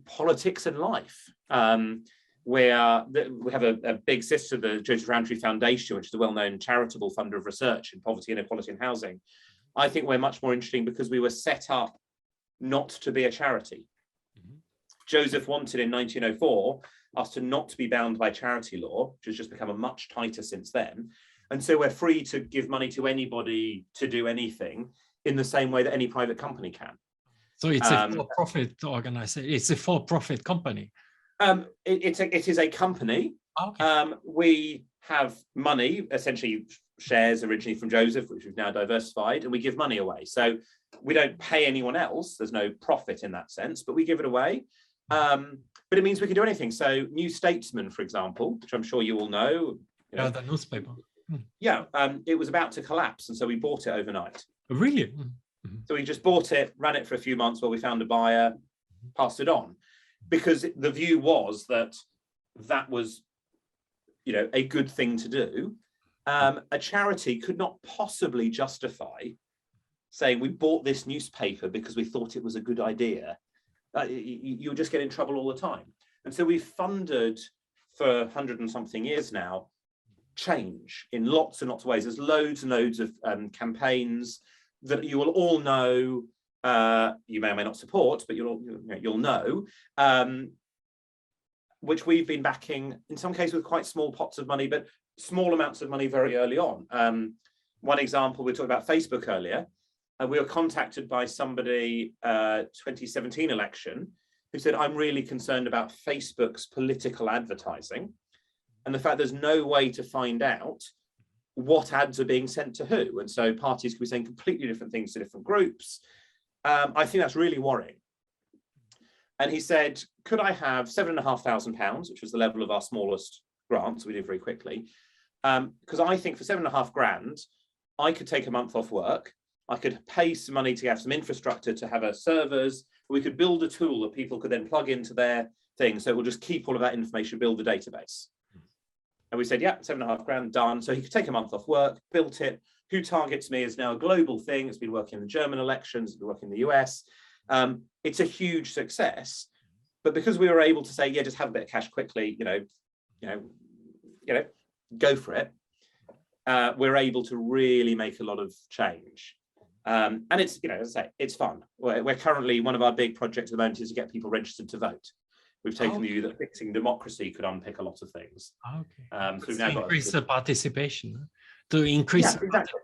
Speaker 2: politics and life. We have a big sister, the Joseph Rowntree Foundation, which is a well-known charitable funder of research in poverty, inequality and housing. I think we're much more interesting because we were set up not to be a charity. Joseph wanted in 1904 us to not be bound by charity law, which has just become a much tighter since then. And so we're free to give money to anybody to do anything in the same way that any private company can.
Speaker 1: So it's a for-profit organization. It's a for-profit company.
Speaker 2: It is a company. Okay. We have money, essentially shares originally from Joseph, which we've now diversified, and we give money away. So we don't pay anyone else. There's no profit in that sense, but we give it away. But it means we can do anything. So New Statesman, for example, which I'm sure you all know.
Speaker 1: The newspaper.
Speaker 2: Yeah, it was about to collapse, and so we bought it overnight.
Speaker 1: Really?
Speaker 2: So we just bought it, ran it for a few months while we found a buyer, passed it on, because the view was that was, a good thing to do. A charity could not possibly justify saying we bought this newspaper because we thought it was a good idea. You'll just get in trouble all the time. And so we've funded for 100 and something years now change in lots and lots of ways. There's loads and loads of campaigns that you will all know, you may or may not support, but you'll know, which we've been backing, in some cases with quite small pots of money, but small amounts of money very early on. One example, we talked about Facebook earlier, and we were contacted by somebody, 2017 election, who said, I'm really concerned about Facebook's political advertising and the fact there's no way to find out what ads are being sent to who. And so parties could be saying completely different things to different groups. I think that's really worrying. And he said, could I have £7,500, which was the level of our smallest grant, so we did very quickly, because I think for £7,500, I could take a month off work, I could pay some money to have some infrastructure to have a servers, we could build a tool that people could then plug into their thing, so it will just keep all of that information, build a database. And we said, yeah, £7,500 done. So he could take a month off work, built it. Who Targets Me is now a global thing. It's been working in the German elections, it's been working in the US. It's a huge success. But because we were able to say, yeah, just have a bit of cash quickly, go for it. We're able to really make a lot of change. And it's, as I say, it's fun. We're currently, one of our big projects at the moment is to get people registered to vote. We've taken the view that fixing democracy could unpick a lot of things.
Speaker 1: Okay.
Speaker 2: So we've now got
Speaker 1: increase the participation, to increase.
Speaker 2: Yeah, exactly.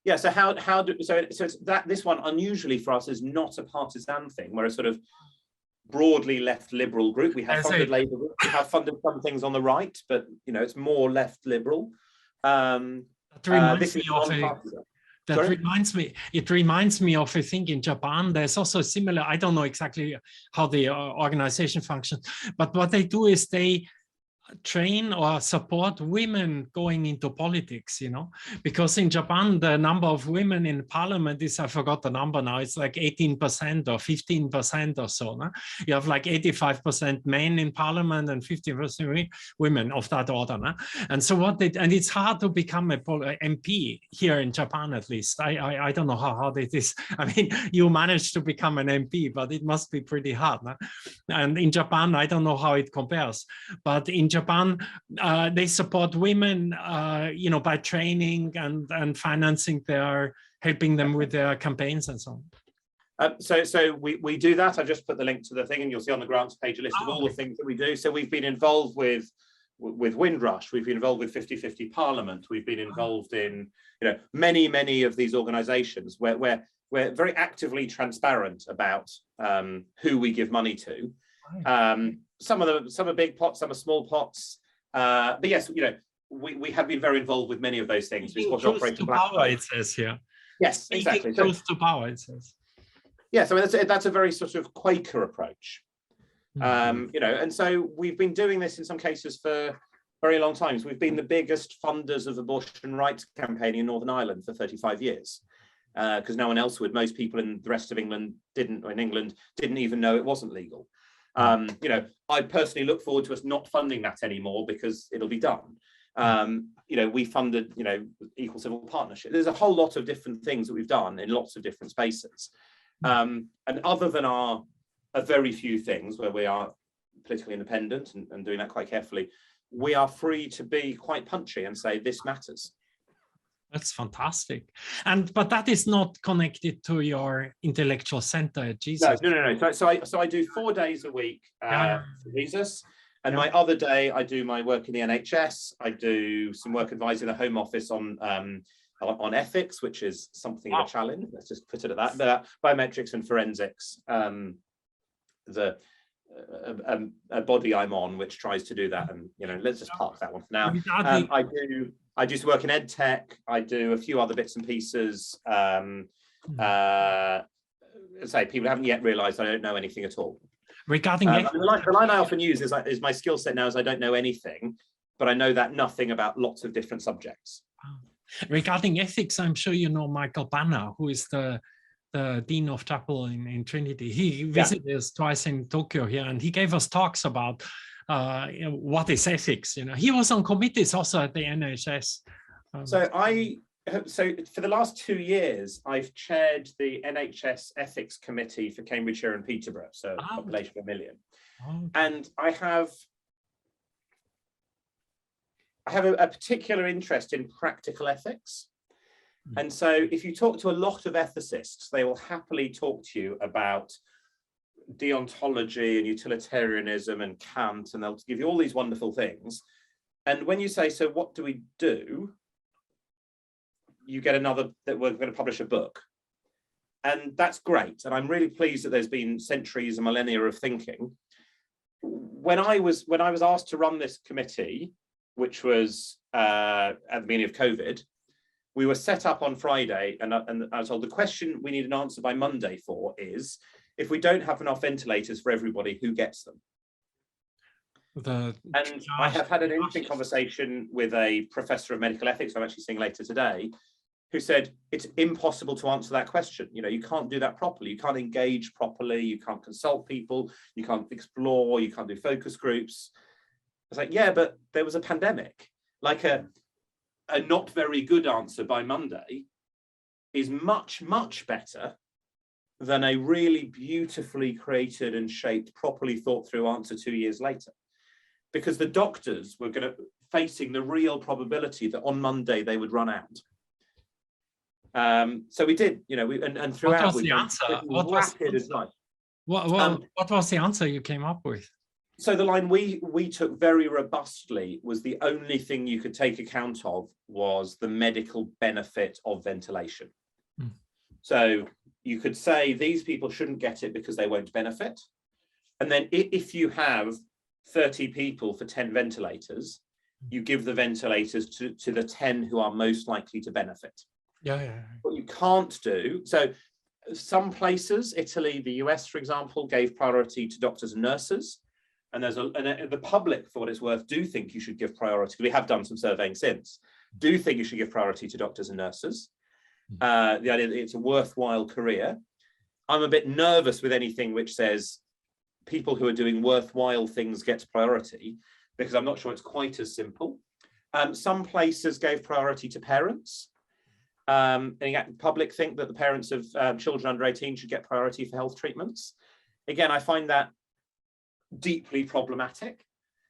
Speaker 2: Yeah. So so it's that this one unusually for us is not a partisan thing, where it's sort of broadly left liberal group. We have funded Labour group. We have funded some things on the right, but you know, it's more left liberal.
Speaker 1: It reminds me of, I think, in Japan, there's also similar, I don't know exactly how the organization functions, but what they do is they train or support women going into politics, you know, because in Japan, the number of women in parliament is, I forgot the number now, it's like 18% or 15% or so. No? You have like 85% men in parliament and 50% women of that order. No? And so and it's hard to become a MP here in Japan, at least. I don't know how hard it is. I mean, you managed to become an MP, but it must be pretty hard. No? And in Japan, I don't know how it compares, but in Japan, they support women, you know, by training and financing helping them with their campaigns and so on.
Speaker 2: So we do that. I've just put the link to the thing, and you'll see on the grants page a list of all the things that we do. So we've been involved with Windrush. We've been involved with 50/50 Parliament. We've been involved in, you know, many of these organisations where we're very actively transparent about who we give money to. Some are big pots, some are small pots. But yes, you know, we have been very involved with many of those things.
Speaker 1: Close to power, it says here.
Speaker 2: Yes, exactly.
Speaker 1: Close to power, it says.
Speaker 2: Yes, I mean, that's a very sort of Quaker approach. You know, and so we've been doing this in some cases for very long times. We've been the biggest funders of abortion rights campaign in Northern Ireland for 35 years. Because no one else would. Most people in the rest of England didn't even know it wasn't legal. You know, I personally look forward to us not funding that anymore because it'll be done. You know, we funded, you know, equal civil partnership. There's a whole lot of different things that we've done in lots of different spaces. And other than a very few things where we are politically independent and doing that quite carefully, we are free to be quite punchy and say this matters.
Speaker 1: That's fantastic. But that is not connected to your intellectual center at Jesus.
Speaker 2: No. So I do 4 days a week for Jesus. And my other day, I do my work in the NHS. I do some work advising the Home Office on ethics, which is something of a challenge. Let's just put it at that. Biometrics and forensics, a body I'm on, which tries to do that. And, you know, let's just park that one for now. I do some work in ed tech. I do a few other bits and pieces. Say people haven't yet realised I don't know anything at all.
Speaker 1: Regarding
Speaker 2: the line I often use is my skill set now is I don't know anything, but I know that nothing about lots of different subjects.
Speaker 1: Regarding ethics, I'm sure you know Michael Banner, who is the Dean of Chapel in Trinity. He visited us twice in Tokyo here, and he gave us talks about you know, what is ethics. You know, he was on committees also at the NHS.
Speaker 2: So for the last 2 years, I've chaired the NHS Ethics Committee for Cambridgeshire and Peterborough, so population of 1 million. And I have a particular interest in practical ethics. And so if you talk to a lot of ethicists, they will happily talk to you about deontology and utilitarianism and Kant, and they'll give you all these wonderful things. And when you say, so what do we do? You get another that we're going to publish a book. And that's great. And I'm really pleased that there's been centuries and millennia of thinking. When I was asked to run this committee, which was at the beginning of COVID, we were set up on Friday, and I was told the question we need an answer by Monday for is, if we don't have enough ventilators for everybody, who gets them? And I have had an interesting conversation with a professor of medical ethics I'm actually seeing later today, who said it's impossible to answer that question. You know, you can't do that properly. You can't engage properly. You can't consult people. You can't explore. You can't do focus groups. I was like, yeah, but there was a pandemic. Like a not very good answer by Monday is much, much better than a really beautifully created and shaped, properly thought through answer 2 years later. Because the doctors were facing the real probability that on Monday they would run out. So we did, you know, and throughout.
Speaker 1: What was the answer? What was the answer you came up with?
Speaker 2: So the line we took very robustly was the only thing you could take account of was the medical benefit of ventilation. So you could say these people shouldn't get it because they won't benefit. And then if you have 30 people for 10 ventilators, you give the ventilators to the 10 who are most likely to benefit.
Speaker 1: Yeah.
Speaker 2: What you can't do, so some places, Italy, the US, for example, gave priority to doctors and nurses. And the public, for what it's worth, do think you should give priority. We have done some surveying since. Do think you should give priority to doctors and nurses. The idea that it's a worthwhile career. I'm a bit nervous with anything which says people who are doing worthwhile things get priority, because I'm not sure it's quite as simple. Some places gave priority to parents. And the public think that the parents of children under 18 should get priority for health treatments. Again, I find that deeply problematic.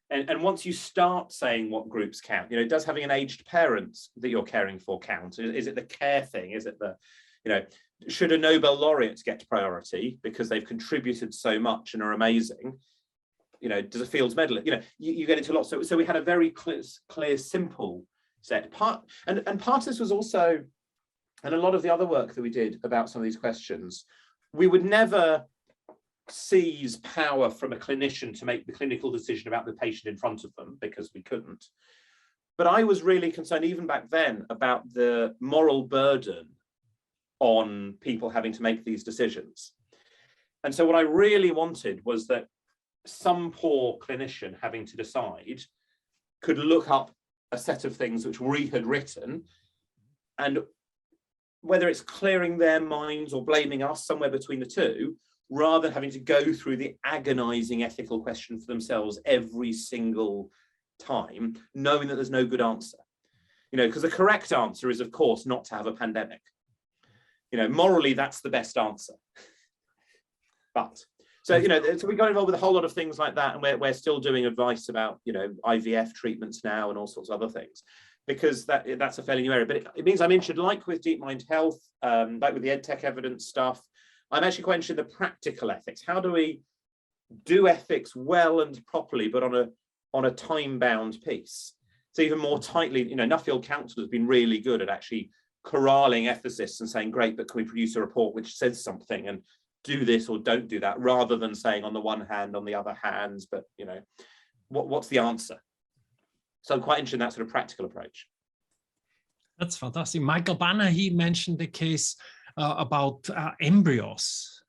Speaker 2: And once you start saying what groups count, does having an aged parent that you're caring for count? Is it the care thing? Is it the, should a Nobel laureate get priority because they've contributed so much and are amazing? Does a Fields medalist? You get into lots. So we had a very clear, simple set. Part of this was also, and a lot of the other work that we did about some of these questions, we would never seize power from a clinician to make the clinical decision about the patient in front of them, because we couldn't. But I was really concerned, even back then, about the moral burden on people having to make these decisions. And so what I really wanted was that some poor clinician having to decide could look up a set of things which we had written, and whether it's clearing their minds or blaming us, somewhere between the two, rather than having to go through the agonizing ethical question for themselves every single time, knowing that there's no good answer. Because the correct answer is, of course, not to have a pandemic. Morally, that's the best answer. But so we got involved with a whole lot of things like that, and we're still doing advice about IVF treatments now and all sorts of other things, because that's a fairly new area. But it means I'm interested, like with DeepMind Health, like with the EdTech evidence stuff. I'm actually quite interested in the practical ethics. How do we do ethics well and properly, but on a time-bound piece? So even more tightly, Nuffield Council has been really good at actually corralling ethicists and saying, great, but can we produce a report which says something and do this or don't do that, rather than saying on the one hand, on the other hand, but what's the answer? So I'm quite interested in that sort of practical approach.
Speaker 1: That's fantastic. Michael Banner, he mentioned the case about embryos,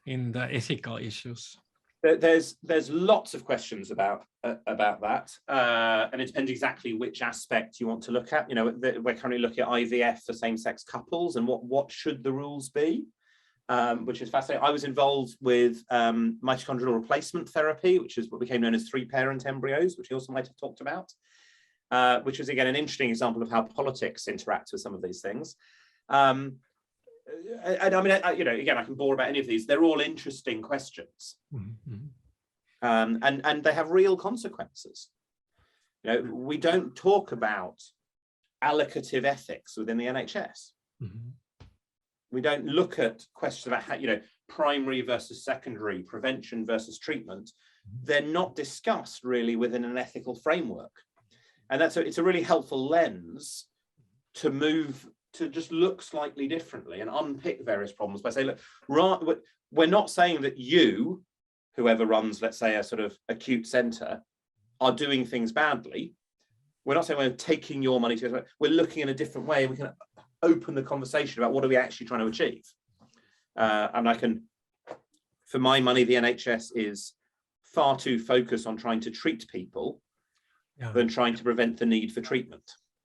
Speaker 1: in the ethical issues.
Speaker 2: There's lots of questions about that, and it depends exactly which aspect you want to look at. We're currently looking at IVF for same-sex couples and what should the rules be, which is fascinating. I was involved with mitochondrial replacement therapy, which is what became known as 3-parent embryos, which you also might have talked about, which was again an interesting example of how politics interacts with some of these things. And I mean, again, I can bore about any of these. They're all interesting questions, and they have real consequences. We don't talk about allocative ethics within the NHS. We don't look at questions about how, primary versus secondary, prevention versus treatment. They're not discussed really within an ethical framework, and it's a really helpful lens to move to just look slightly differently and unpick various problems by saying, look, we're not saying that you, whoever runs, let's say, a sort of acute centre, are doing things badly. We're not saying we're taking your money. We're looking in a different way. We can open the conversation about what are we actually trying to achieve. And for my money, the NHS is far too focused on trying to treat people than trying to prevent the need for treatment.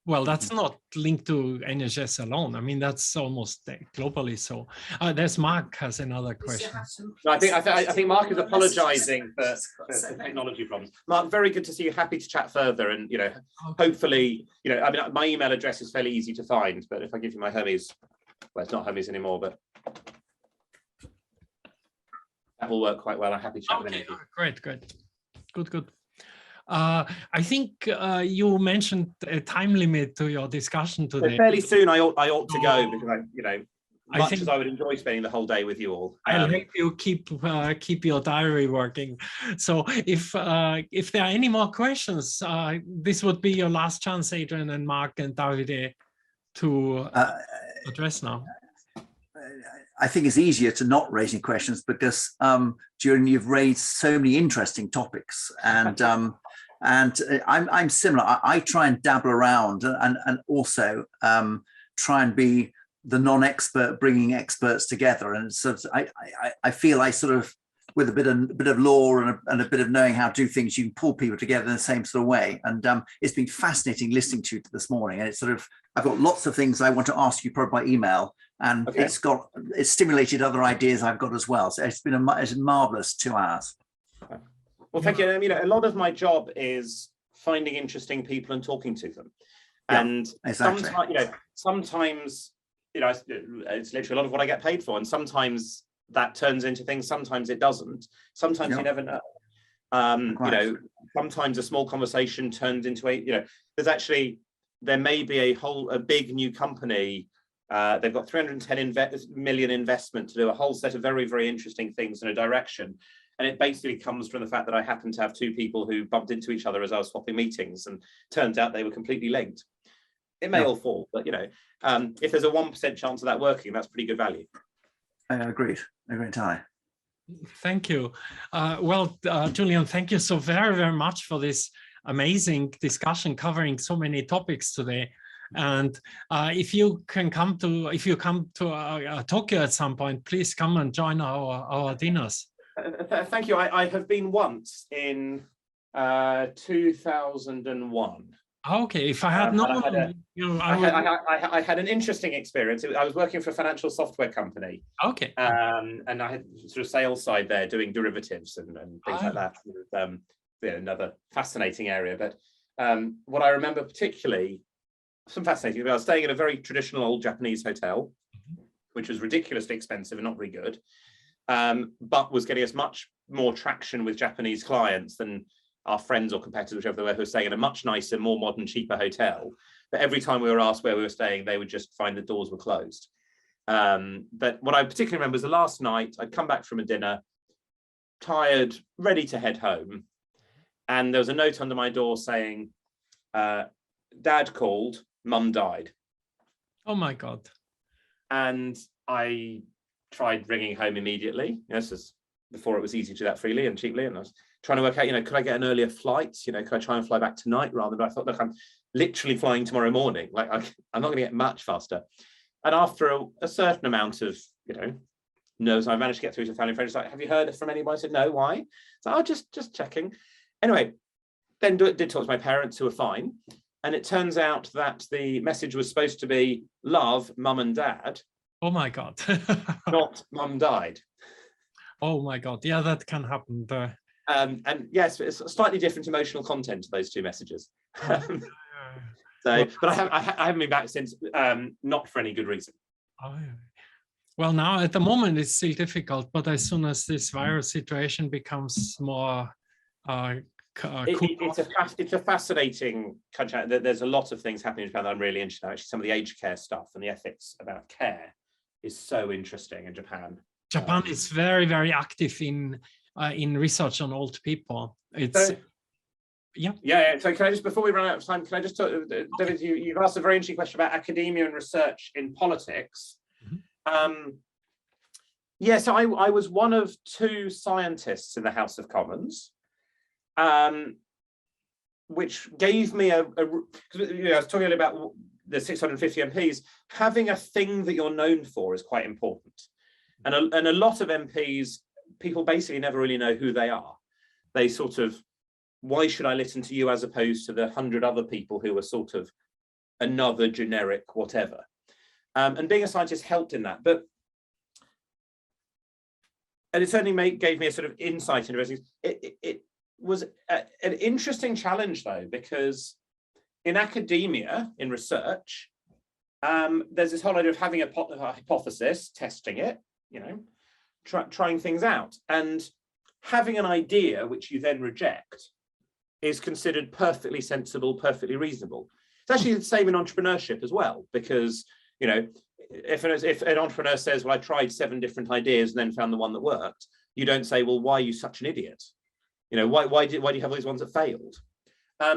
Speaker 1: Well, that's not linked to NHS alone. I mean, that's almost globally so. There's Mark has another question.
Speaker 2: No, I think Mark is apologising for technology problems. Mark, very good to see you. Happy to chat further, and hopefully, I mean, my email address is fairly easy to find. But if I give you my Hermes, well, it's not Hermes anymore, but that will work quite well. I'm happy to chat with any of you.
Speaker 1: Great, good. I think you mentioned a time limit to your discussion today.
Speaker 2: So fairly soon, I ought to go, because much as I would enjoy spending the whole day with you all.
Speaker 1: I'll help you keep your diary working. So if there are any more questions, this would be your last chance, Adrian and Mark and Davide, to address now.
Speaker 3: I think it's easier to not raise any questions because Julian, you've raised so many interesting topics, and I'm similar. I try and dabble around and also try and be the non-expert bringing experts together, and so I feel I sort of, with a bit of law and a bit of knowing how to do things, you can pull people together in the same sort of way. And it's been fascinating listening to you this morning. And it's sort of, I've got lots of things I want to ask you probably by email, and okay. It's stimulated other ideas I've got as well. So it's been a marvelous 2 hours.
Speaker 2: Well, thank you. I mean, a lot of my job is finding interesting people and talking to them.
Speaker 3: Yeah,
Speaker 2: and
Speaker 3: exactly.
Speaker 2: sometimes, it's literally a lot of what I get paid for. And sometimes that turns into things, sometimes it doesn't. Sometimes you never know. Sometimes a small conversation turns into there may be a big new company. They've got 310 million investment to do a whole set of very, very interesting things in a direction. And it basically comes from the fact that I happen to have 2 people who bumped into each other as I was swapping meetings, and turns out they were completely linked. It may all fall, but if there's a 1% chance of that working, that's pretty good value.
Speaker 3: Agreed entirely.
Speaker 1: Thank you. Julian, thank you so very, very much for this amazing discussion covering so many topics today. And if you come to Tokyo at some point, please come and join our dinners.
Speaker 2: Thank you. I have been once in 2001.
Speaker 1: Okay, if I had known,
Speaker 2: I had an interesting experience. I was working for a financial software company.
Speaker 1: Okay.
Speaker 2: And I had sort of sales side there doing derivatives and things like that. Another fascinating area. But what I remember particularly, some fascinating, I was staying in a very traditional old Japanese hotel, which was ridiculously expensive and not very good, but was getting us much more traction with Japanese clients than our friends or competitors, whichever they were, who were staying in a much nicer, more modern, cheaper hotel. But every time we were asked where we were staying, they would just find the doors were closed. But what I particularly remember was the last night, I'd come back from a dinner, tired, ready to head home. And there was a note under my door saying, Dad called, Mum died.
Speaker 1: Oh my God.
Speaker 2: And I tried ringing home immediately. This is before it was easy to do that freely and cheaply. And I was trying to work out, could I get an earlier flight? Could I try and fly back tonight rather than, I thought, look, I'm literally flying tomorrow morning. Like I'm not going to get much faster. And after a certain amount of, nerves, I managed to get through to family and friends. Like, have you heard from anybody? I said, no, why? So I just checking. Anyway, then did talk to my parents, who were fine. And it turns out that the message was supposed to be love, Mum and Dad.
Speaker 1: Oh my God.
Speaker 2: Not Mum died.
Speaker 1: Oh my God. Yeah, that can happen.
Speaker 2: And yes, it's a slightly different emotional content to those 2 messages. But I haven't been back since, not for any good reason.
Speaker 1: Well, now at the moment it's still difficult, but as soon as this virus situation becomes more
Speaker 2: it's a fascinating country. There's a lot of things happening in Japan that I'm really interested in. Actually, some of the aged care stuff and the ethics about care is so interesting in Japan.
Speaker 1: Japan is very, very active in research on old people. It's
Speaker 2: yeah. So can I just, before we run out of time, can I just talk, David, you've asked a very interesting question about academia and research in politics. So I was one of 2 scientists in the House of Commons, which gave me I was talking earlier about the 650 MPs. Having a thing that you're known for is quite important. And a lot of MPs, people basically never really know who they are. They sort of, why should I listen to you as opposed to the 100 other people who are sort of another generic whatever. And being a scientist helped in that. And it certainly gave me a sort of insight into everything. It was an interesting challenge, though, because in academia, in research, there's this whole idea of having a hypothesis, testing it, trying things out. And having an idea which you then reject is considered perfectly sensible, perfectly reasonable. It's actually the same in entrepreneurship as well, because, if an entrepreneur says, well, I tried 7 different ideas and then found the one that worked, you don't say, well, why are you such an idiot? Why do you have all these ones that failed?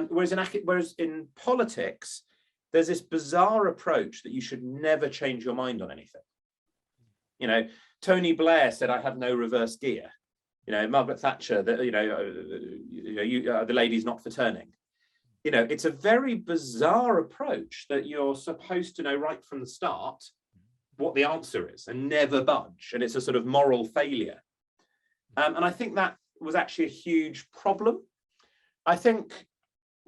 Speaker 2: Whereas in politics, there's this bizarre approach that you should never change your mind on anything. You know, Tony Blair said, I have no reverse gear. You know, Margaret Thatcher, that the lady's not for turning. You know, it's a very bizarre approach that you're supposed to know right from the start what the answer is and never budge. And it's a sort of moral failure. And I think that was actually a huge problem. I think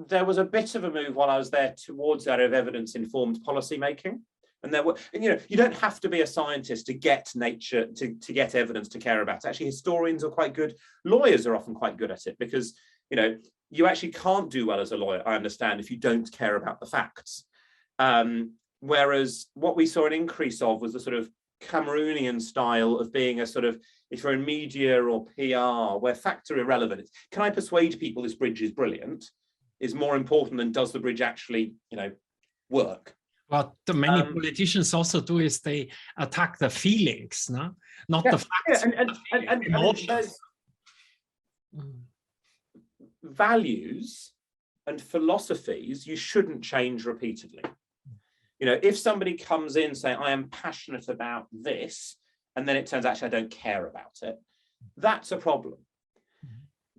Speaker 2: there was a bit of a move while I was there towards that of evidence-informed policy making. And there were, and, you know, you don't have to be a scientist to get nature, to get evidence to care about it. Actually, historians are quite good. Lawyers are often quite good at it because, you know, you actually can't do well as a lawyer, I understand, if you don't care about the facts. Whereas what we saw an increase of was the sort of Cameroonian style of being a sort of, if you're in media or PR, where facts are irrelevant. It's, can I persuade people this bridge is brilliant, is more important than does the bridge actually, you know, work. What the many politicians also do is they attack the feelings, no? Not the facts. Yeah, and there's values and philosophies you shouldn't change repeatedly. You know, if somebody comes in saying, I am passionate about this, and then it turns out actually I don't care about it, that's a problem.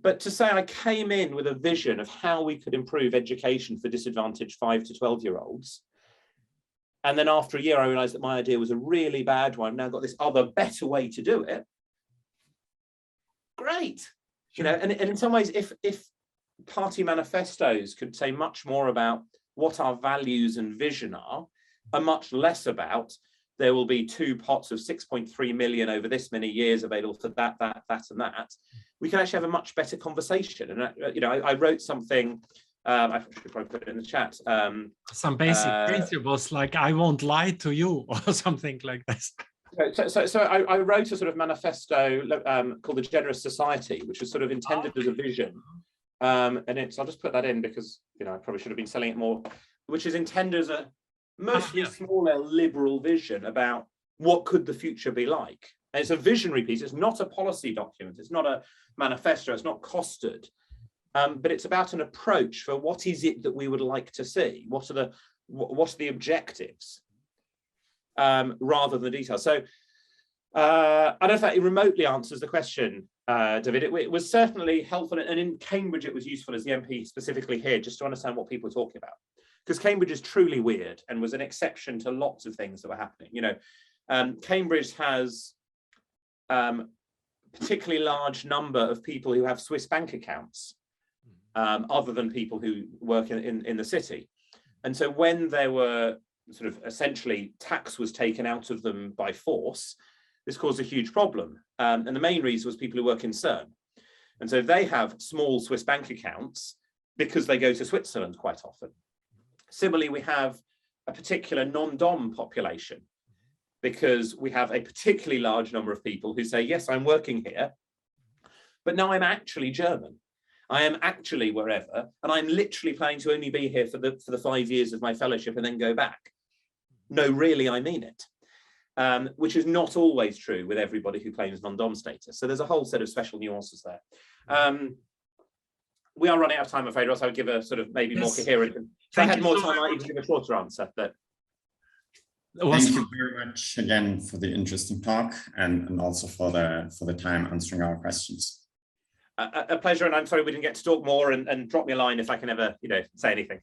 Speaker 2: But to say I came in with a vision of how we could improve education for disadvantaged 5 to 12-year-olds, and then after a year I realized that my idea was a really bad one, I've now got this other better way to do it, great. You know, and in some ways, if party manifestos could say much more about what our values and vision are much less about there will be 2 pots of 6.3 million over this many years available for that, and that, we can actually have a much better conversation. And you know, I wrote something, I should probably put it in the chat.
Speaker 1: Some basic principles like I won't lie to you or something like this.
Speaker 2: So I wrote a sort of manifesto called The Generous Society, which was sort of intended as a vision. And it's, I'll just put that in because, you know, I probably should have been selling it more, which is intended as a mostly smaller liberal vision about what could the future be like. And it's a visionary piece. It's not a policy document. It's not a manifesto. It's not costed. But it's about an approach for what is it that we would like to see? What are the objectives? Rather than the details. So I don't know if that remotely answers the question, David. It was certainly helpful, and in Cambridge it was useful as the MP specifically here, just to understand what people were talking about. Because Cambridge is truly weird and was an exception to lots of things that were happening. You know, Cambridge has a particularly large number of people who have Swiss bank accounts, other than people who work in the city. And so when there were sort of essentially tax was taken out of them by force, this caused a huge problem. And the main reason was people who work in CERN. And so they have small Swiss bank accounts because they go to Switzerland quite often. Similarly, we have a particular non-dom population because we have a particularly large number of people who say, yes, I'm working here, but now I'm actually German. I am actually wherever, and I'm literally planning to only be here for the 5 years of my fellowship and then go back. No, really, I mean it. Which is not always true with everybody who claims non-dom status. So there's a whole set of special nuances there. We are running out of time, I'm afraid, or else I would give a sort of maybe more coherent. If I had more time, I might even give a shorter answer. But
Speaker 5: thank you very much again for the interesting talk and also for the time answering our questions.
Speaker 2: A pleasure, and I'm sorry we didn't get to talk more. And drop me a line if I can ever, you know, say anything.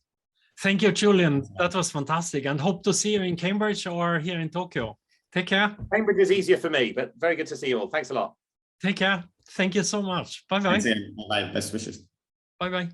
Speaker 1: Thank you, Julian. That was fantastic, and hope to see you in Cambridge or here in Tokyo. Take care.
Speaker 2: Cambridge is easier for me, but very good to see you all. Thanks a lot.
Speaker 1: Take care. Thank you so much. Bye-bye.
Speaker 5: Bye-bye. Best wishes.
Speaker 1: Bye-bye.